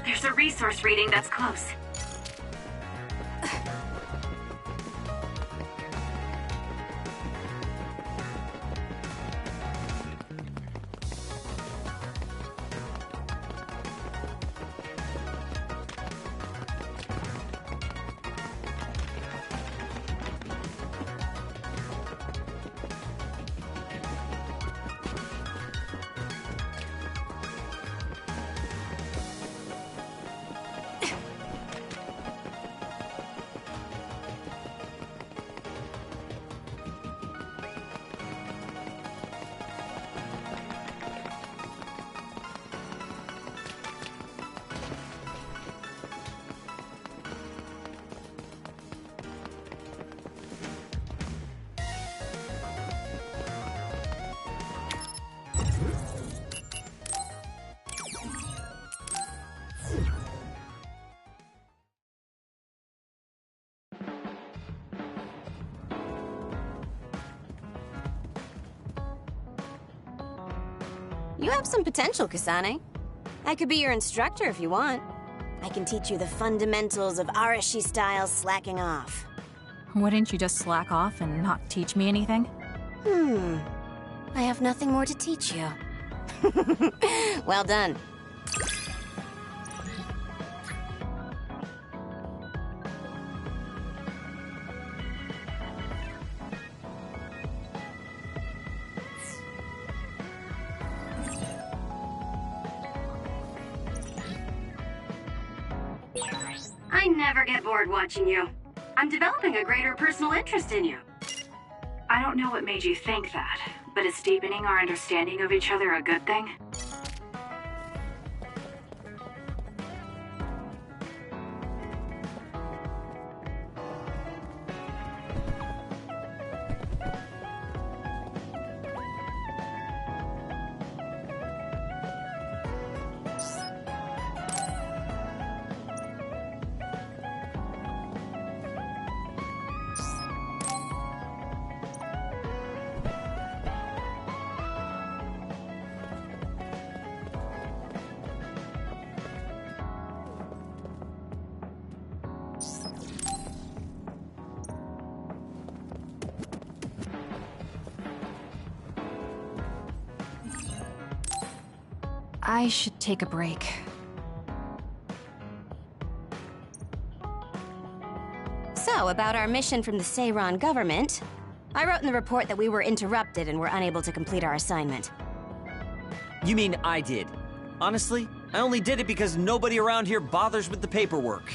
There's a resource reading that's close. You have some potential, Kasane. I could be your instructor if you want. I can teach you the fundamentals of Arashi-style slacking off. Wouldn't you just slack off and not teach me anything? I have nothing more to teach you. Well done. I never get bored watching you. I'm developing a greater personal interest in you. I don't know what made you think that, but is deepening our understanding of each other a good thing? I should take a break. So, about our mission from the Seiran government, I wrote in the report that we were interrupted and were unable to complete our assignment. You mean I did? Honestly, I only did it because nobody around here bothers with the paperwork.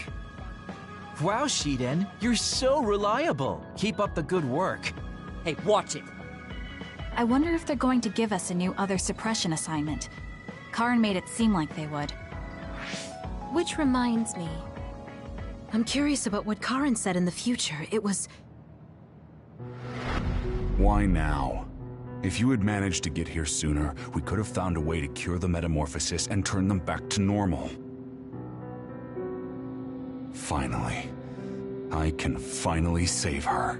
Wow, Shiden, you're so reliable. Keep up the good work. Hey, watch it. I wonder if they're going to give us a new other suppression assignment. Karin made it seem like they would. Which reminds me, I'm curious about what Karin said in the future. It was... Why now? If you had managed to get here sooner, we could have found a way to cure the metamorphosis and turn them back to normal. Finally. I can finally save her.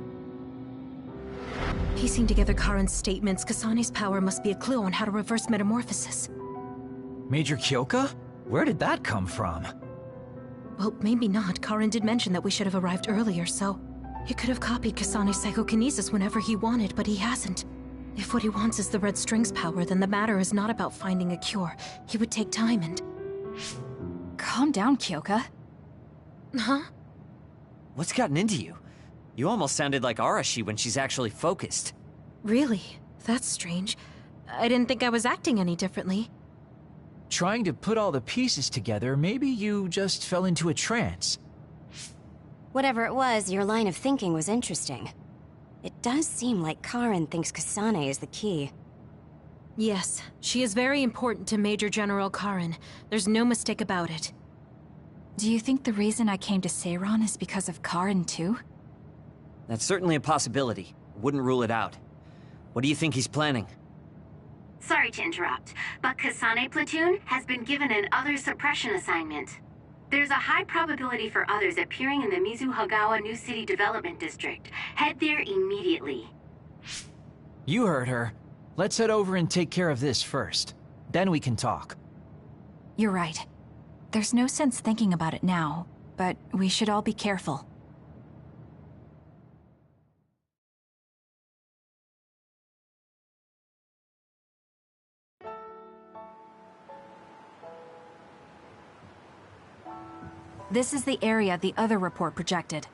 Piecing together Karin's statements, Kasane's power must be a clue on how to reverse metamorphosis. Major Kyoka? Where did that come from? Well, maybe not. Karin did mention that we should have arrived earlier, so... He could have copied Kasane's psychokinesis whenever he wanted, but he hasn't. If what he wants is the Red String's power, then the matter is not about finding a cure. He would take time and... Calm down, Kyoka. Huh? What's gotten into you? You almost sounded like Arashi when she's actually focused. Really? That's strange. I didn't think I was acting any differently. Trying to put all the pieces together, maybe you just fell into a trance. Whatever it was, your line of thinking was interesting. It does seem like Karin thinks Kasane is the key. Yes, she is very important to Major General Karin. There's no mistake about it. Do you think the reason I came to Seiran is because of Karin too? That's certainly a possibility. Wouldn't rule it out. What do you think he's planning? Sorry to interrupt, but Kasane Platoon has been given an other suppression assignment. There's a high probability for others appearing in the Mizuhagawa New City Development District. Head there immediately. You heard her. Let's head over and take care of this first. Then we can talk. You're right. There's no sense thinking about it now, but we should all be careful. This is the area the other report projected.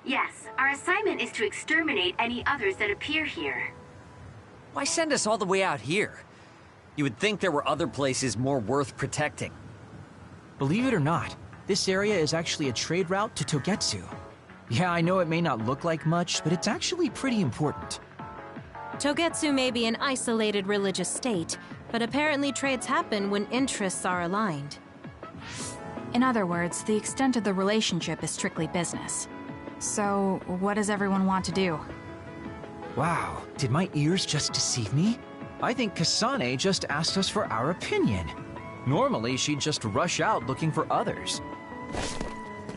Yes, our assignment is to exterminate any others that appear here. Why send us all the way out here? You would think there were other places more worth protecting. Believe it or not, this area is actually a trade route to Togetsu. Yeah, I know it may not look like much, but it's actually pretty important. Togetsu may be an isolated religious state, but apparently trades happen when interests are aligned. In other words, the extent of the relationship is strictly business. So, what does everyone want to do? Wow, did my ears just deceive me? I think Kasane just asked us for our opinion. Normally, she'd just rush out looking for others.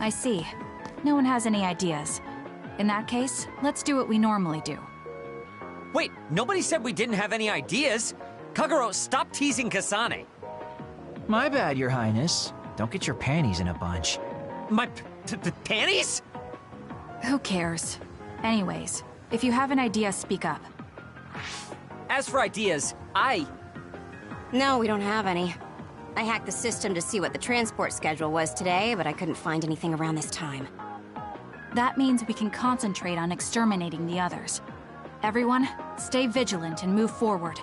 I see. No one has any ideas. In that case, let's do what we normally do. Wait, nobody said we didn't have any ideas. Kagero, stop teasing Kasane. My bad, Your Highness. Don't get your panties in a bunch. My panties? Who cares? Anyways, if you have an idea, speak up. As for ideas, No, we don't have any. I hacked the system to see what the transport schedule was today, but I couldn't find anything around this time. That means we can concentrate on exterminating the others. Everyone, stay vigilant and move forward.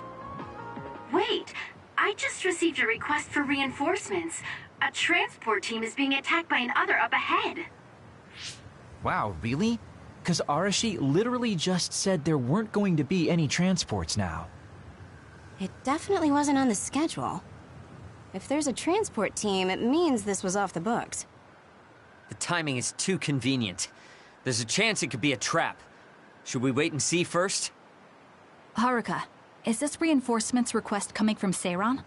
Wait, I just received a request for reinforcements. A transport team is being attacked by an other up ahead. Wow, really? Because Arashi literally just said there weren't going to be any transports now. It definitely wasn't on the schedule. If there's a transport team, it means this was off the books. The timing is too convenient. There's a chance it could be a trap. Should we wait and see first? Haruka, is this reinforcements request coming from Seiran?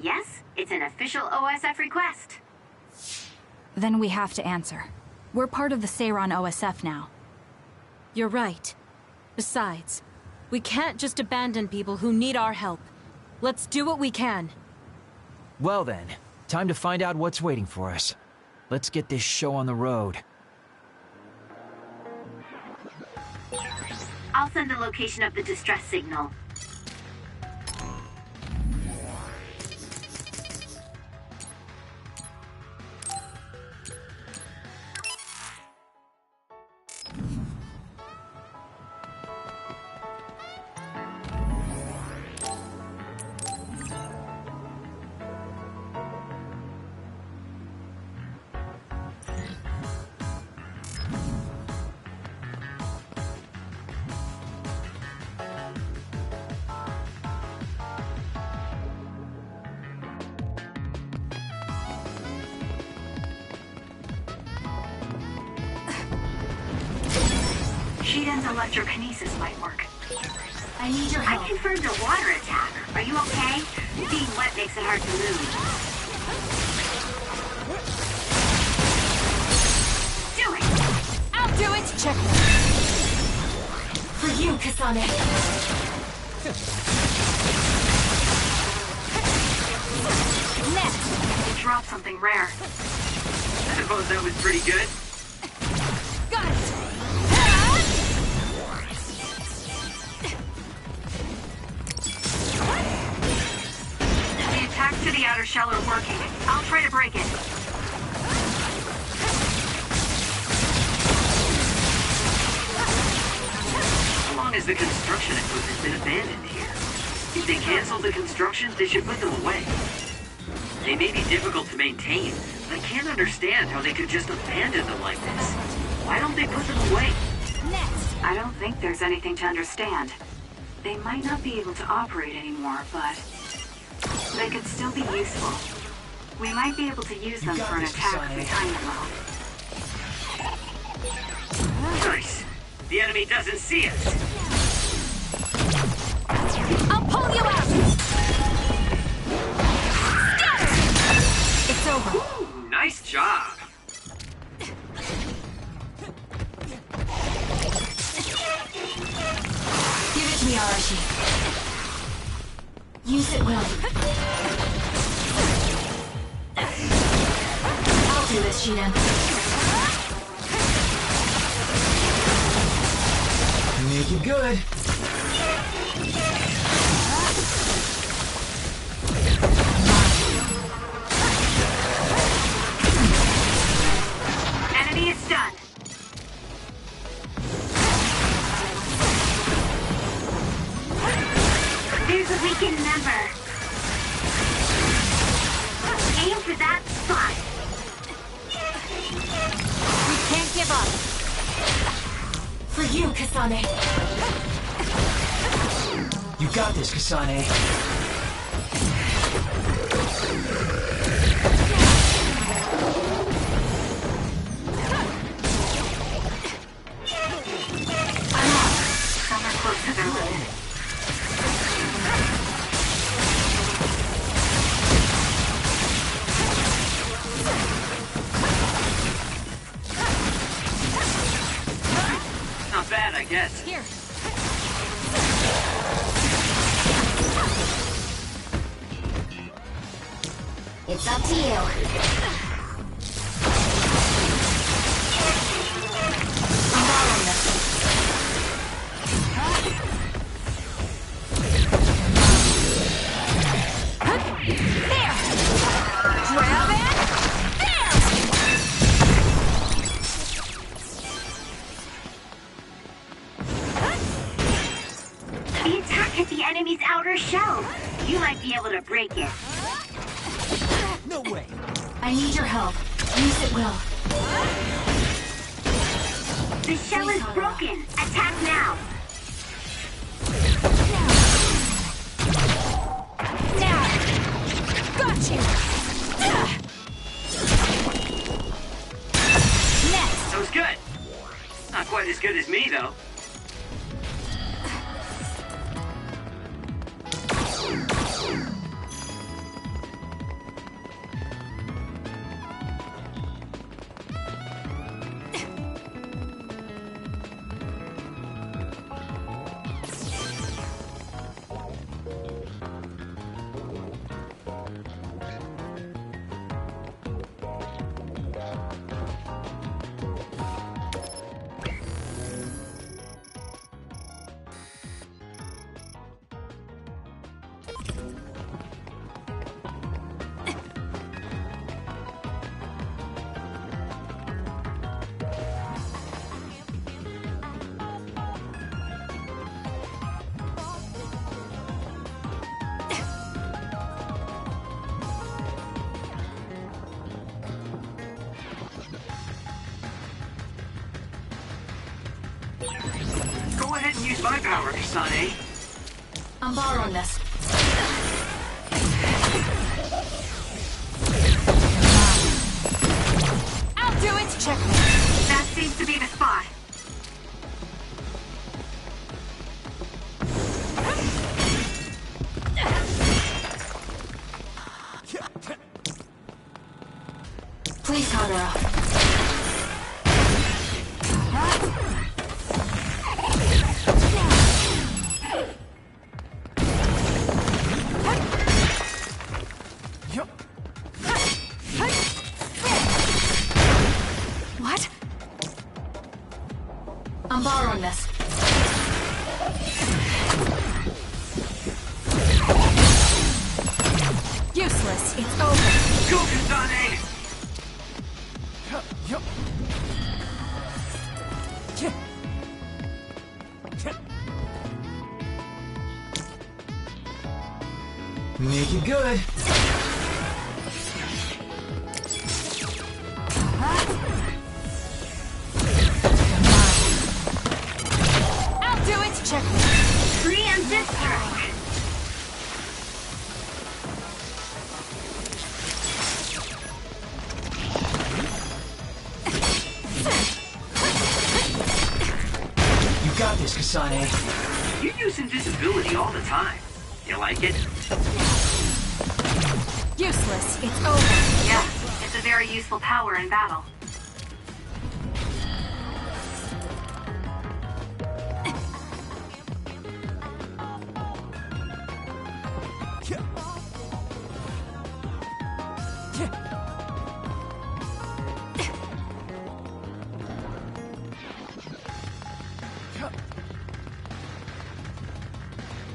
Yes, it's an official OSF request. Then we have to answer. We're part of the Seiran OSF now. You're right. Besides, we can't just abandon people who need our help. Let's do what we can. Well then, time to find out what's waiting for us. Let's get this show on the road. I'll send the location of the distress signal. Shiden's electrokinesis might work. I need your help. I confirmed a water attack. Are you okay? Being wet makes it hard to move. Do it! I'll do it! Check. For you, Kasane. Next! You dropped something rare. I suppose that was pretty good. Got it! the outer shell are working. I'll try to break it. How long has the construction equipment been abandoned here? If they canceled the construction, they should put them away. They may be difficult to maintain, but I can't understand how they could just abandon them like this. Why don't they put them away? Next. I don't think there's anything to understand. They might not be able to operate anymore, but they could still be useful. We might be able to use them for an attack if we time it well. Nice. The enemy doesn't see us. I'll pull you out! It's over. Ooh, nice job. Give it to me, Arashi. Use it well. I'll do this, Shiden. Make it good. Enemy is stunned. There's a weakened member. Aim for that spot. We can't give up. For you, Kasane. You got this, Kasane. Some are close to their limit. Not bad, I guess. Here. It's up to you. I'm following this. There! Grab it! There! The attack hit the enemy's outer shell. You might be able to break it. No way. I need your help. Use it well. The shell is broken. Attack now. Now! Got you! Next! That was good. Not quite as good as me, though. Go ahead and use my power, Kasane. I'm borrowing this. I'll do it! Check me. That seems to be the spot. Please, Hadara. What? I'm borrowing this. Useless. Useless. It's over. Go, Kasane! Make it good. I'll do it! Check. Preemptive strike. You got this, Kasane. You use invisibility all the time. You like it? Useless. It's over. Yeah, it's a very useful power in battle.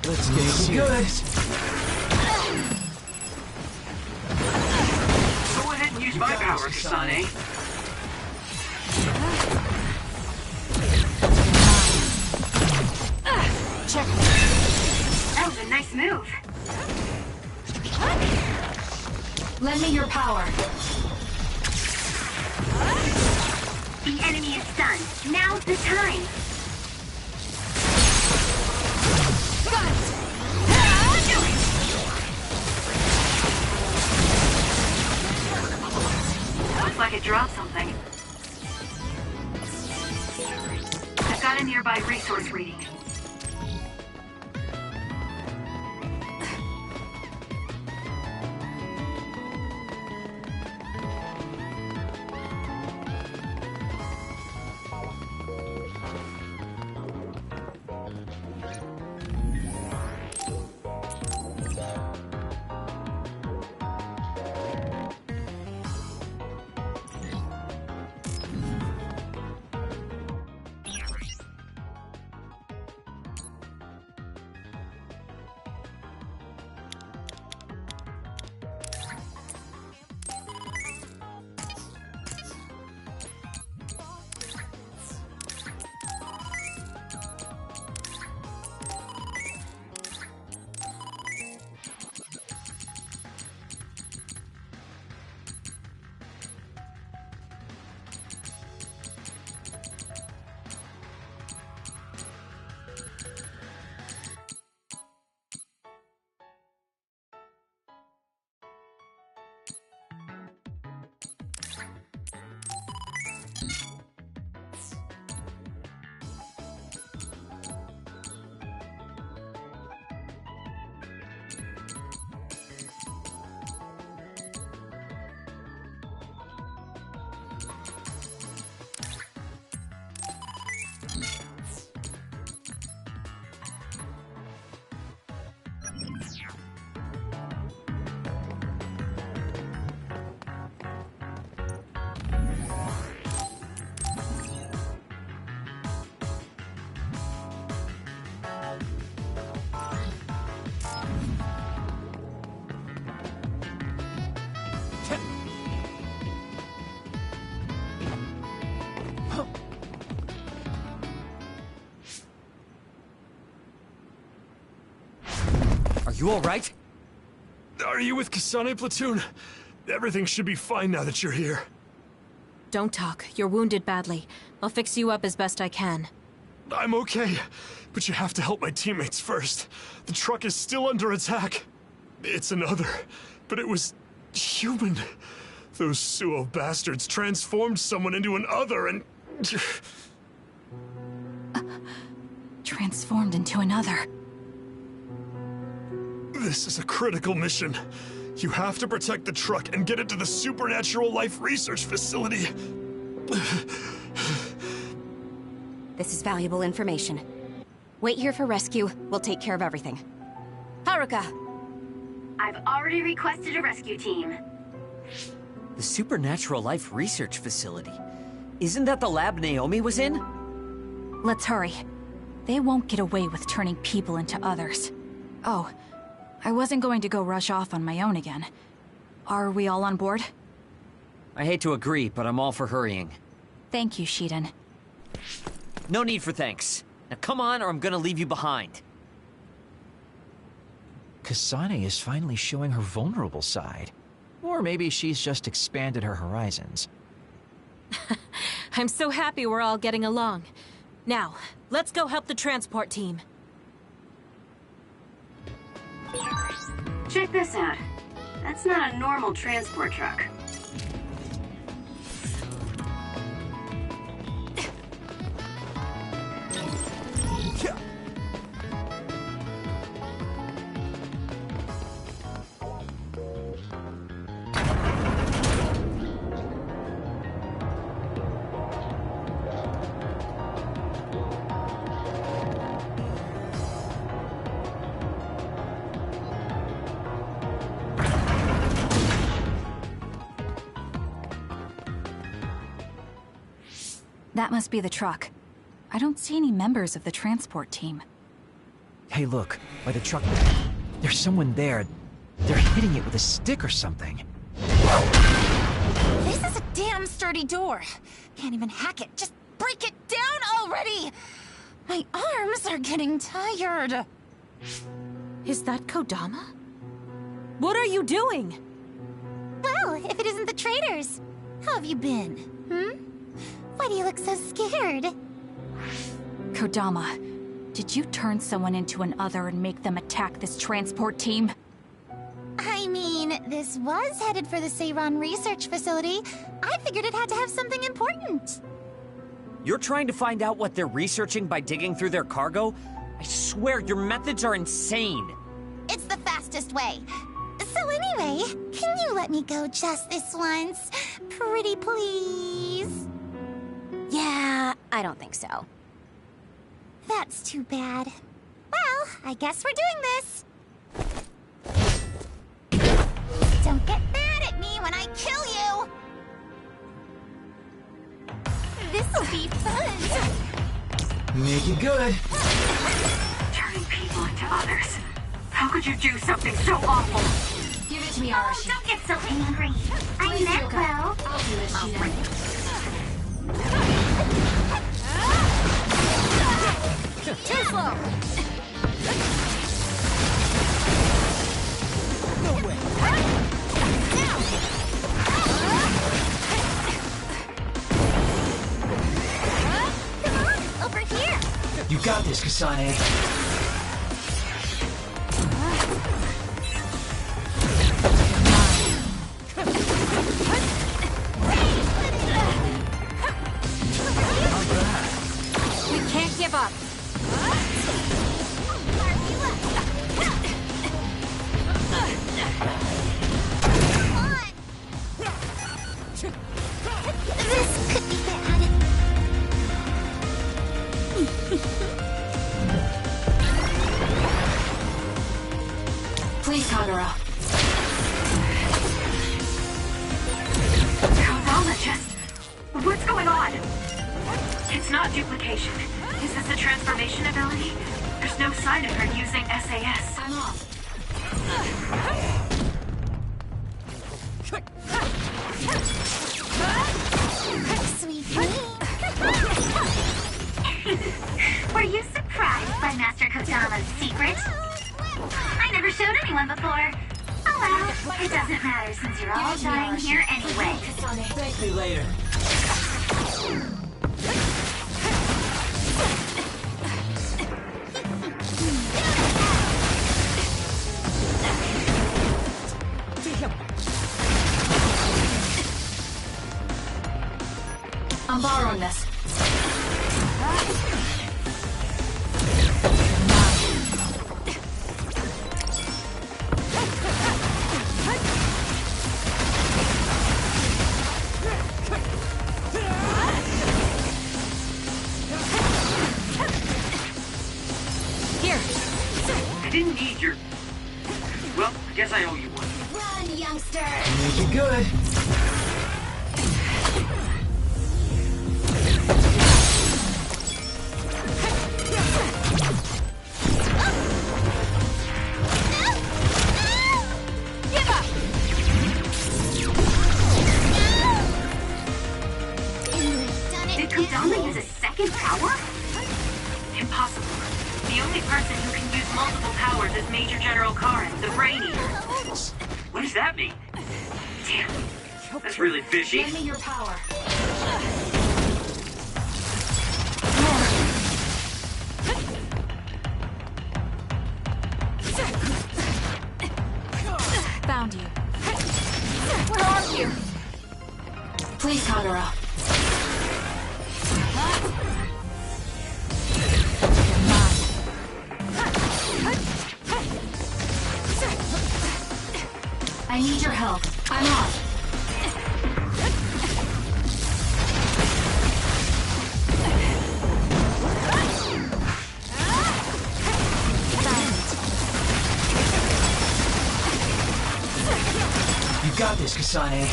Let's get serious. Go ahead and use my power, Kasane. Check. That was a nice move. Lend me your power. The enemy is stunned. Now's the time. Got it. Looks like it dropped something. I've got a nearby resource reading. You all right? Are you with Kasane Platoon? Everything should be fine now that you're here. Don't talk. You're wounded badly. I'll fix you up as best I can. I'm okay, but you have to help my teammates first. The truck is still under attack. It's another, but it was human. Those Suo bastards transformed someone into an other and... Transformed into another. This is a critical mission. You have to protect the truck and get it to the Supernatural Life Research Facility. This is valuable information. Wait here for rescue. We'll take care of everything. Haruka! I've already requested a rescue team. The Supernatural Life Research Facility. Isn't that the lab Naomi was in? Let's hurry. They won't get away with turning people into others. Oh, I wasn't going to go rush off on my own again. Are we all on board? I hate to agree, but I'm all for hurrying. Thank you, Shiden. No need for thanks. Now come on, or I'm gonna leave you behind. Kasane is finally showing her vulnerable side. Or maybe she's just expanded her horizons. I'm so happy we're all getting along. Now, let's go help the transport team. Check this out. That's not a normal transport truck. That must be the truck. I don't see any members of the transport team. Hey, look, by the truck. There's someone there. They're hitting it with a stick or something. This is a damn sturdy door. Can't even hack it. Just break it down already! My arms are getting tired. Is that Kodama? What are you doing? Well, if it isn't the traitors. How have you been? Why do you look so scared? Kodama, did you turn someone into an other and make them attack this transport team? I mean, this was headed for the Seiran research facility. I figured it had to have something important. You're trying to find out what they're researching by digging through their cargo? I swear, your methods are insane. It's the fastest way. So anyway, can you let me go just this once? Pretty please? Yeah, I don't think so. That's too bad. Well, I guess we're doing this. Don't get mad at me when I kill you! This'll be fun! Make it good. Turning people into others. How could you do something so awful? Give it to me, Oh, Arashi. don't get so angry. I meant well. I'll do this, Shiden. Too slow! No way. Come on, over here! You got this, Kasane. We can't give up. This could be bad. Please, Kagura. Kodama just... What's going on? It's not duplication. Is this a transformation ability? There's no sign of her using SAS. I'm off. Sweet dream. Were you surprised by Master Kodama's secret? I never showed anyone before. Oh well, it doesn't matter since you're all dying here anyway. Thank me later. I'm borrowing this. Here. I didn't need your... Well, I guess I owe you one. Run, youngster! Make it good. Give up! The brainy. What does that mean? Damn. That's really fishy. Lend me your power. Found you. Where are you? Please, Kagura. I need your help. I'm off. You got this, Kasane.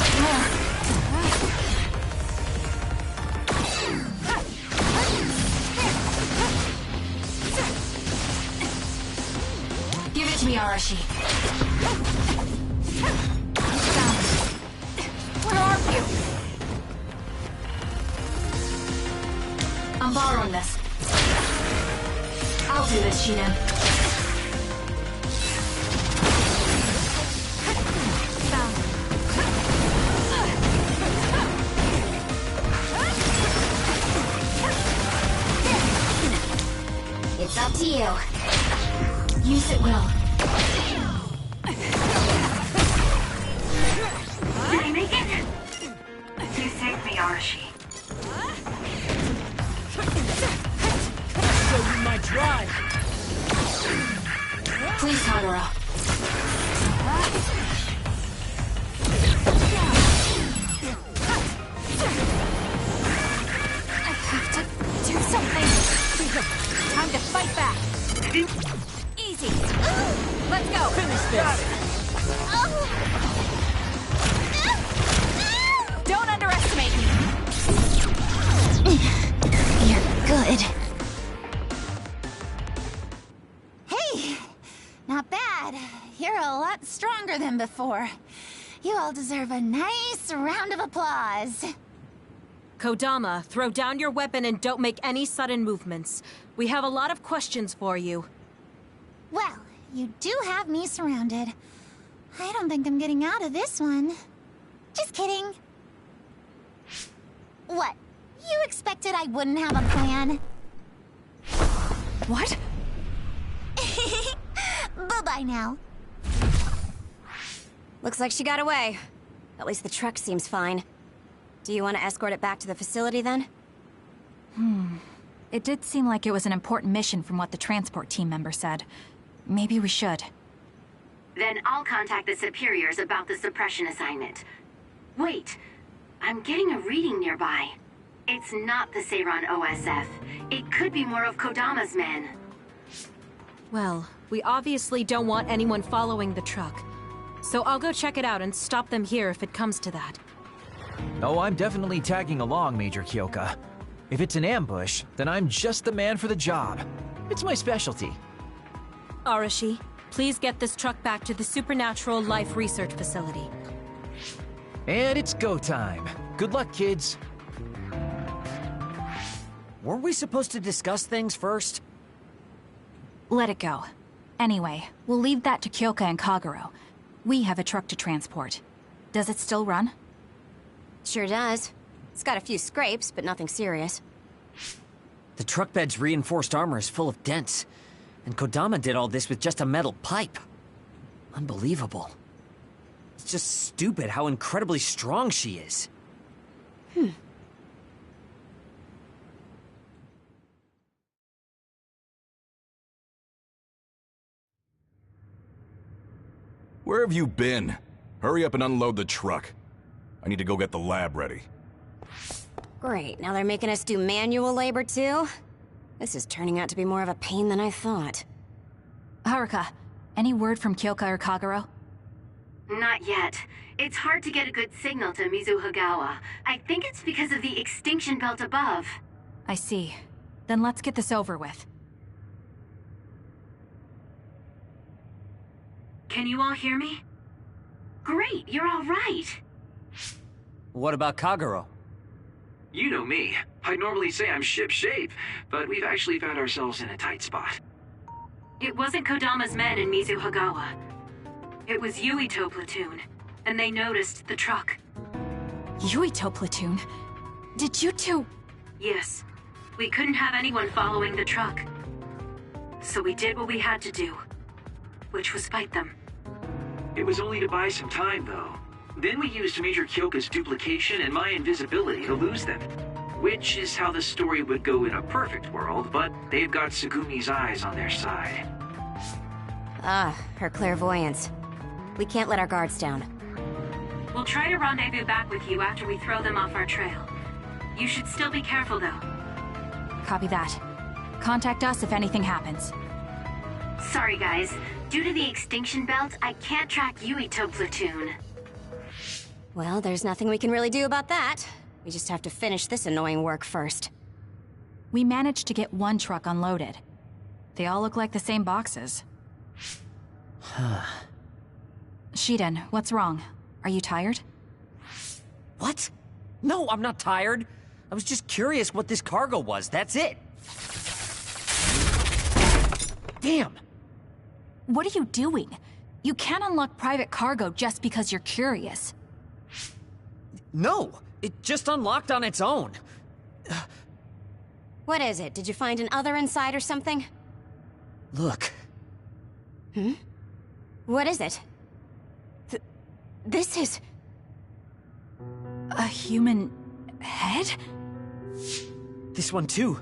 Give it to me, Arashi. Where are you? I'm borrowing this. I'll do this, Shiden. Found it. It's up to you. Use it well. Did I make it? You saved me, Arashi. Show you my drive. Please, Kagura. I have to do something. Time to fight back. Easy. Let's go. Finish this. Don't underestimate me. You're good. Hey, not bad. You're a lot stronger than before. You all deserve a nice round of applause. Kodama, throw down your weapon and don't make any sudden movements. We have a lot of questions for you. Well, you do have me surrounded. I don't think I'm getting out of this one. Just kidding. What? You expected I wouldn't have a plan? What? Bye-bye now. Looks like she got away. At least the truck seems fine. Do you want to escort it back to the facility then? It did seem like it was an important mission from what the transport team member said. Maybe we should. Then I'll contact the superiors about the suppression assignment. Wait, I'm getting a reading nearby. It's not the Seiran OSF. It could be more of Kodama's men. Well, we obviously don't want anyone following the truck. So I'll go check it out and stop them here if it comes to that. Oh, I'm definitely tagging along, Major Kyoka. If it's an ambush, then I'm just the man for the job. It's my specialty. Arashi, please get this truck back to the Supernatural Life Research Facility. And it's go time. Good luck, kids. Were we supposed to discuss things first? Let it go. Anyway, we'll leave that to Kyoka and Kaguro. We have a truck to transport. Does it still run? Sure does. It's got a few scrapes, but nothing serious. The truck bed's reinforced armor is full of dents. And Kodama did all this with just a metal pipe. Unbelievable. It's just stupid how incredibly strong she is. Where have you been? Hurry up and unload the truck. I need to go get the lab ready. Great, now they're making us do manual labor too? This is turning out to be more of a pain than I thought. Haruka, any word from Kyoka or Kaguro? Not yet. It's hard to get a good signal to Mizuhagawa. I think it's because of the extinction belt above. I see. Then let's get this over with. Can you all hear me? Great, you're all right. What about Kaguro? You know me. I'd normally say I'm ship-shape, but we've actually found ourselves in a tight spot. It wasn't Kodama's men in Mizuhagawa. It was Yuito platoon, and they noticed the truck. Yuito platoon? Did you two... Yes. We couldn't have anyone following the truck. So we did what we had to do, which was fight them. It was only to buy some time, though. Then we used Major Kyoka's duplication and my invisibility to lose them. Which is how the story would go in a perfect world, but they've got Tsugumi's eyes on their side. Ah, her clairvoyance. We can't let our guards down. We'll try to rendezvous back with you after we throw them off our trail. You should still be careful, though. Copy that. Contact us if anything happens. Sorry, guys. Due to the extinction belt, I can't track Yuito platoon. Well, there's nothing we can really do about that. We just have to finish this annoying work first. We managed to get one truck unloaded. They all look like the same boxes. Shiden, what's wrong? Are you tired? What? No, I'm not tired. I was just curious what this cargo was, that's it. Damn! What are you doing? You can't unlock private cargo just because you're curious. No, it just unlocked on its own. What is it? Did you find an other inside or something? Look. Hmm? What is it? This is... a human head? This one too.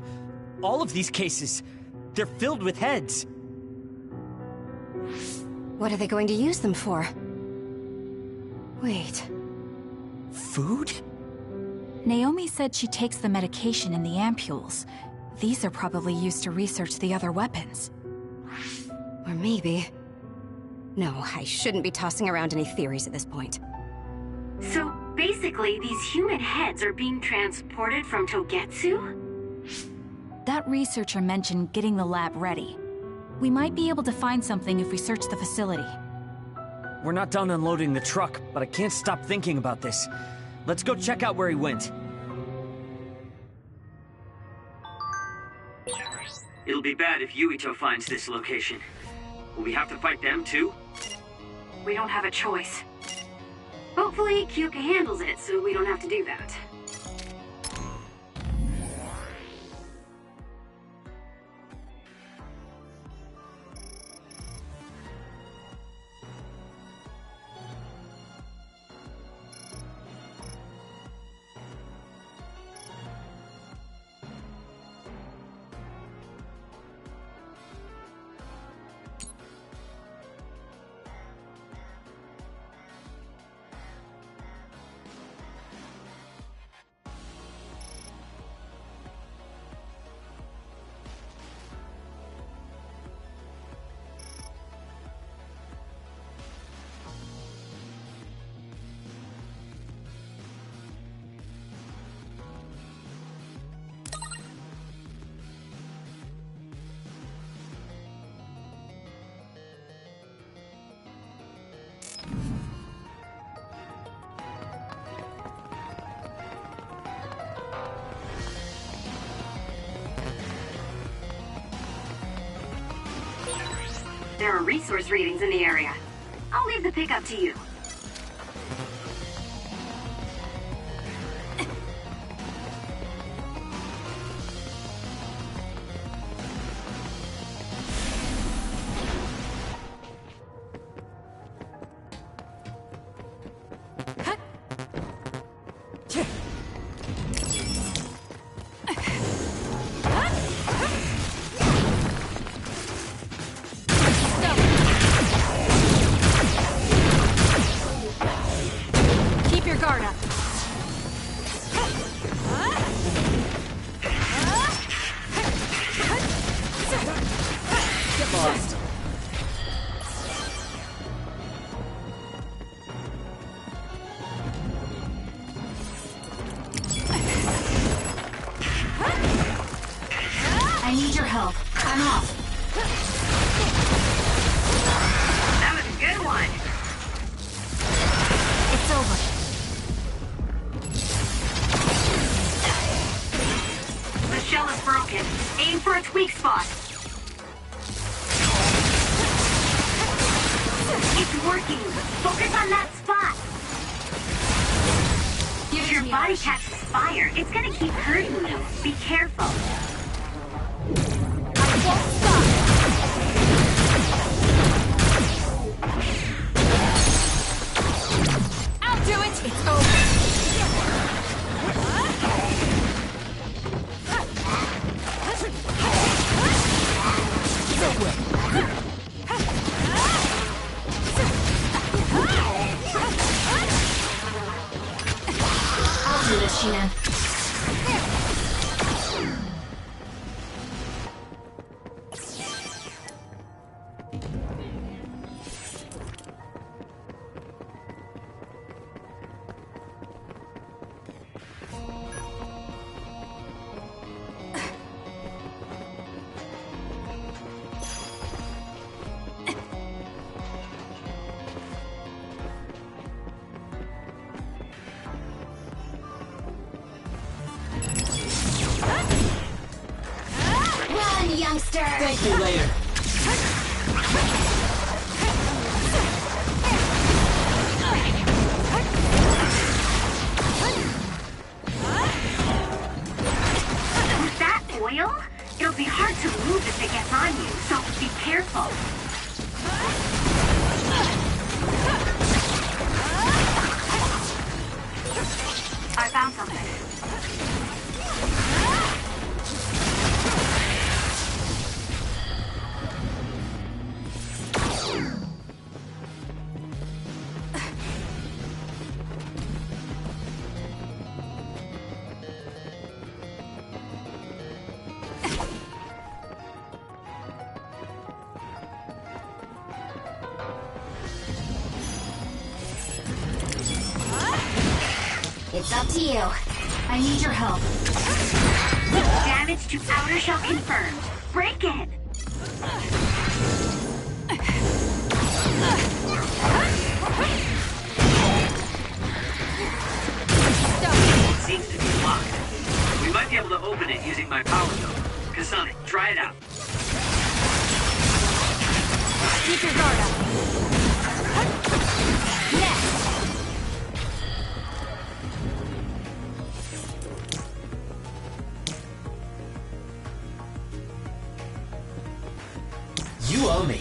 All of these cases. They're filled with heads. What are they going to use them for? Wait. Food? Naomi said she takes the medication in the ampules. These are probably used to research the other weapons. Or maybe... No, I shouldn't be tossing around any theories at this point. So, basically, these human heads are being transported from Togetsu? That researcher mentioned getting the lab ready. We might be able to find something if we search the facility. We're not done unloading the truck, but I can't stop thinking about this. Let's go check out where he went. It'll be bad if Yuito finds this location. Will we have to fight them too? We don't have a choice. Hopefully, Kyoka handles it so we don't have to do that. There are resource readings in the area. I'll leave the pickup to you. I need your help. I'm off. That was a good one. It's over. The shell is broken. Aim for its weak spot. It's working. Focus on that spot! If your body catches fire, it's gonna keep hurting you. Be careful. I won't stop! I'll do it! It's over! I'll do this, Sheena. Run, youngster! Thank you later. With that oil, it'll be hard to move if it gets on you, so be careful. I found something. It's up to you. I need your help. Damage to outer shell confirmed. Break it! It seems to be locked. We might be able to open it using my power node. Kasane, try it out. Keep your guard up. Next! You owe me.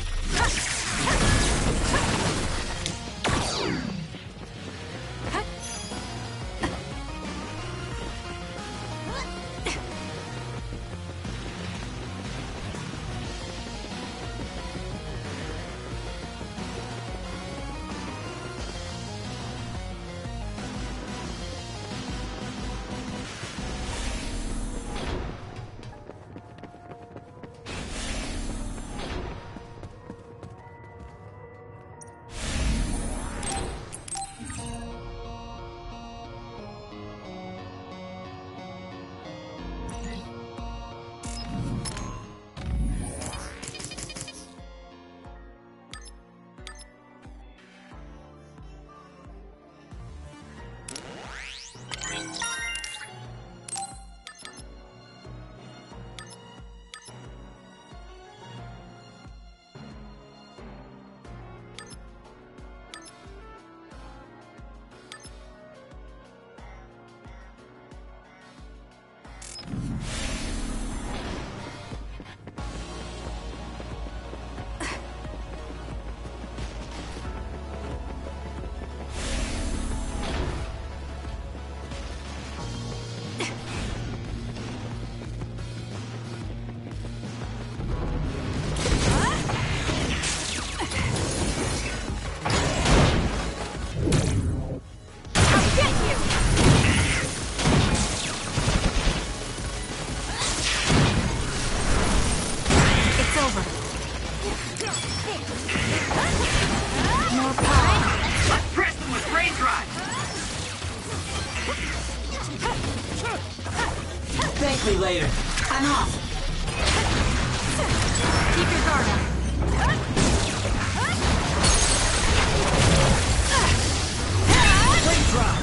Thank me later. I'm off. Keep your guard up.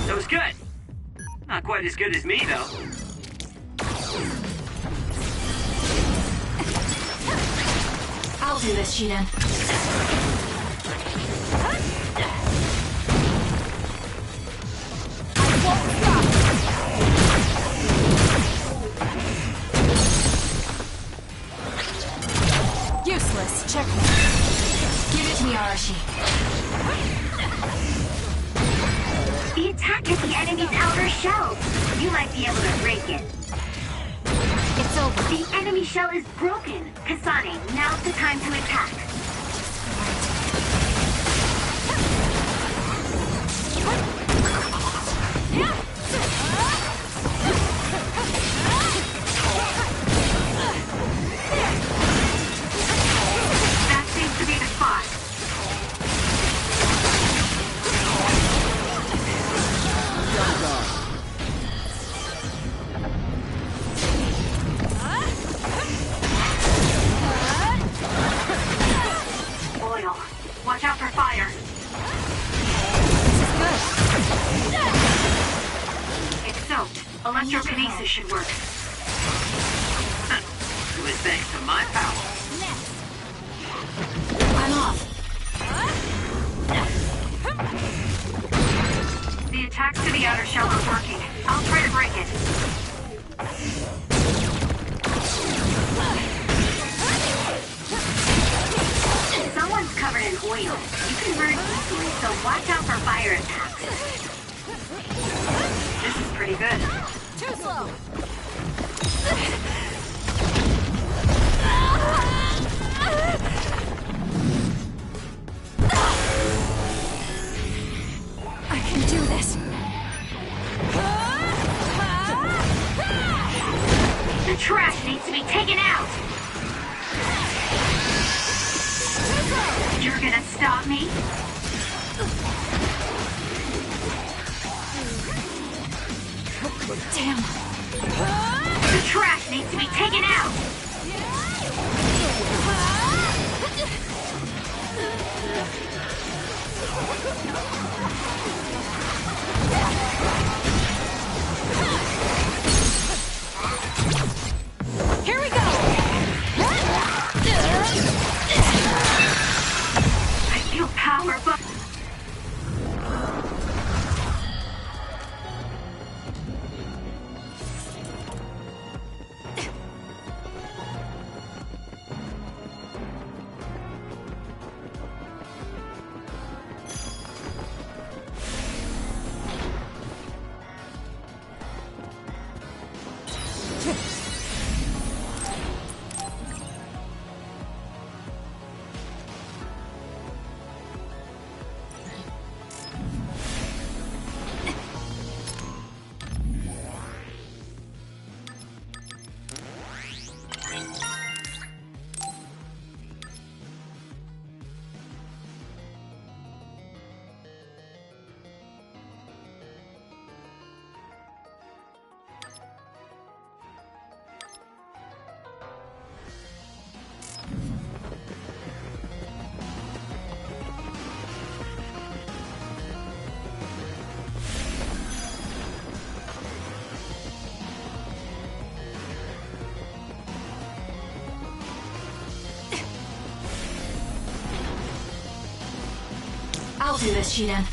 That was good. Not quite as good as me, though. I'll do this, Sheena. Checkmate. Give it to me, Arashi. The attack at the enemy's outer shell. You might be able to break it. It's over. The enemy shell is broken. Kasane, now's the time to attack. That seems to be the spot. Oil. Watch out for fire. It's soaked. Electrokinesis should work. It was thanks to my power. I'm off. The attacks to the outer shell are working. I'll try to break it. Someone's covered in oil. You can burn easily, so watch out for fire attacks. This is pretty good. Too slow. I can do this. The trash needs to be taken out. You're gonna stop me? Damn. The trash needs to be taken out. Here we go. I feel power, but... I'll do this, Shiden.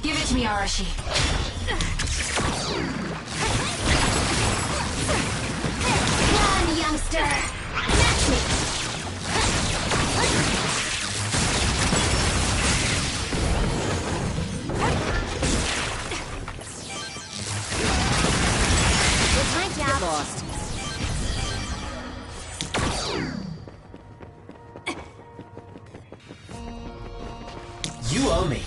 Give it to me, Arashi. Come on, youngster! Match me! It's my job. Lost. You owe me.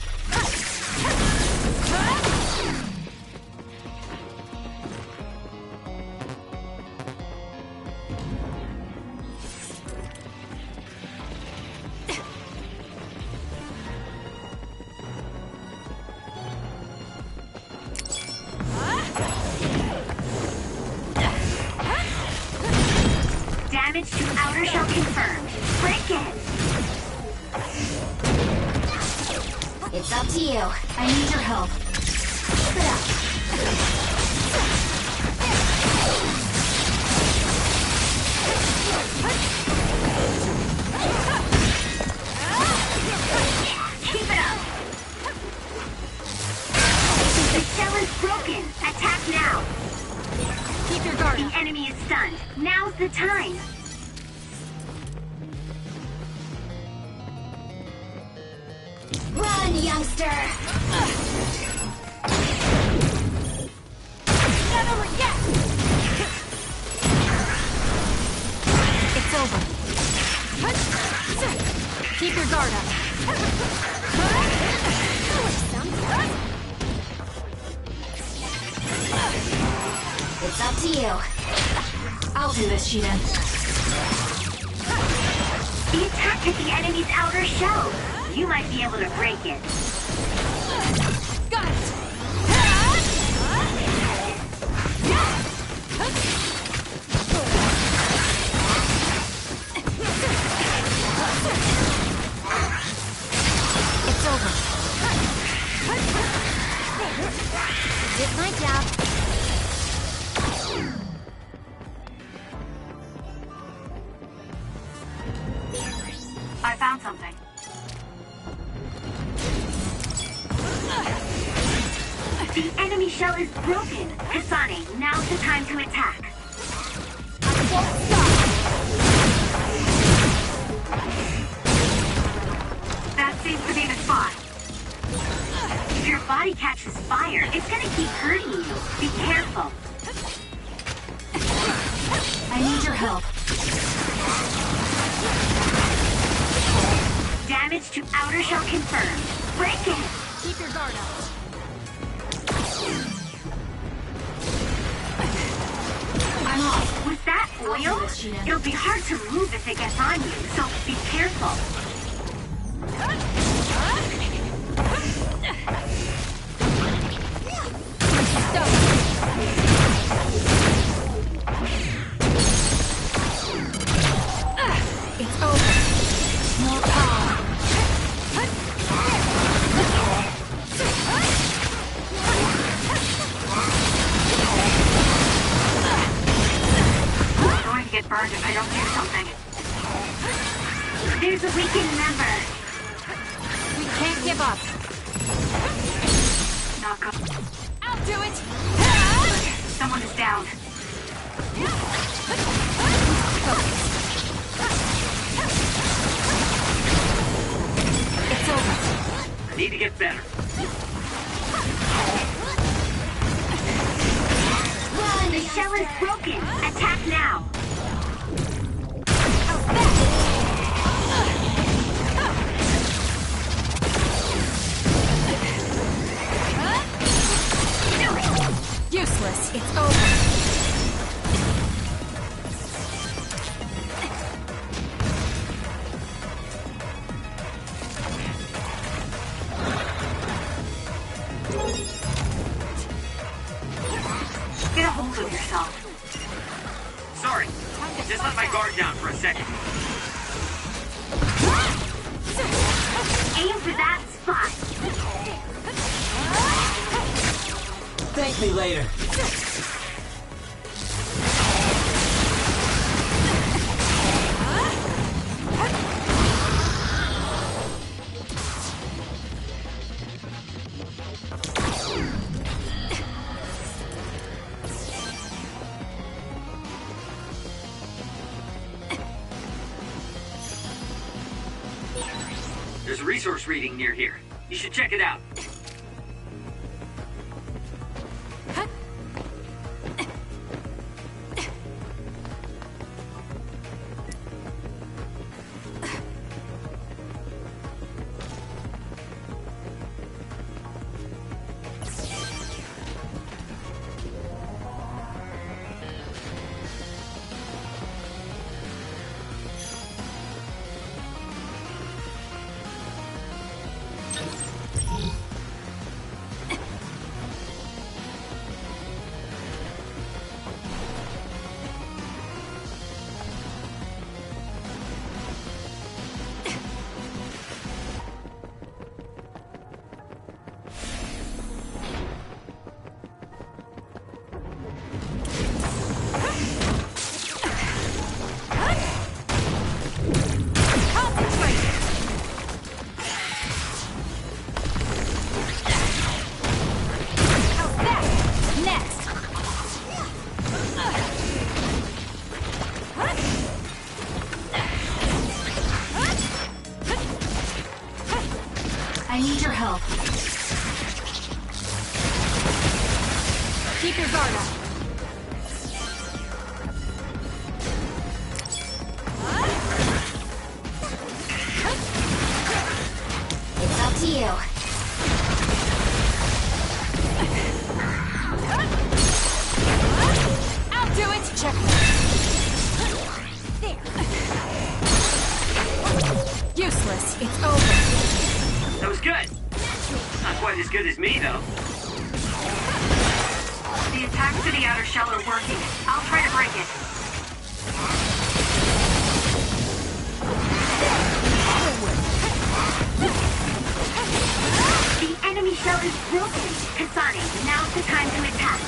Damage to outer shell confirmed. Break it. It's up to you. I need your help. Keep it up. Keep it up! The shell is broken! Attack now! Keep your guard The up. enemy is stunned. Now's the time! Run, youngster! Never forget! It's over. Keep your guard up. It's up to you. I'll do this, Sheeta. The attack hit the enemy's outer shell. You might be able to break it. Got it! It's over. Did my job. I found something. The enemy shell is broken. Kasane, now's the time to attack. That seems to be the spot. If your body catches fire, it's gonna keep hurting you. Be careful. I need your help. Damage to outer shell confirmed. Break it! Keep your guard up. I'm off. Was that oil? It'll be hard to move if it gets on you, so be careful. It's over. More power. I'm going to get burned if I don't do something. There's a weakened member. We can't give up. Not good. I'll do it! Someone is down. It's over. I need to get better. Run! The shell is broken. Attack now. Useless. It's over. Get a hold of yourself. Sorry. Just let my guard down for a second. Aim for that spot. Thank me later. There's a resource reading near here. You should check it out. Keep your guard up. It's up to you. I'll do it! Check. There. Useless. It's over. That was good. Not quite as good as me, though. The attacks to the outer shell are working. I'll try to break it. The enemy shell is broken. Kasane, now's the time to attack.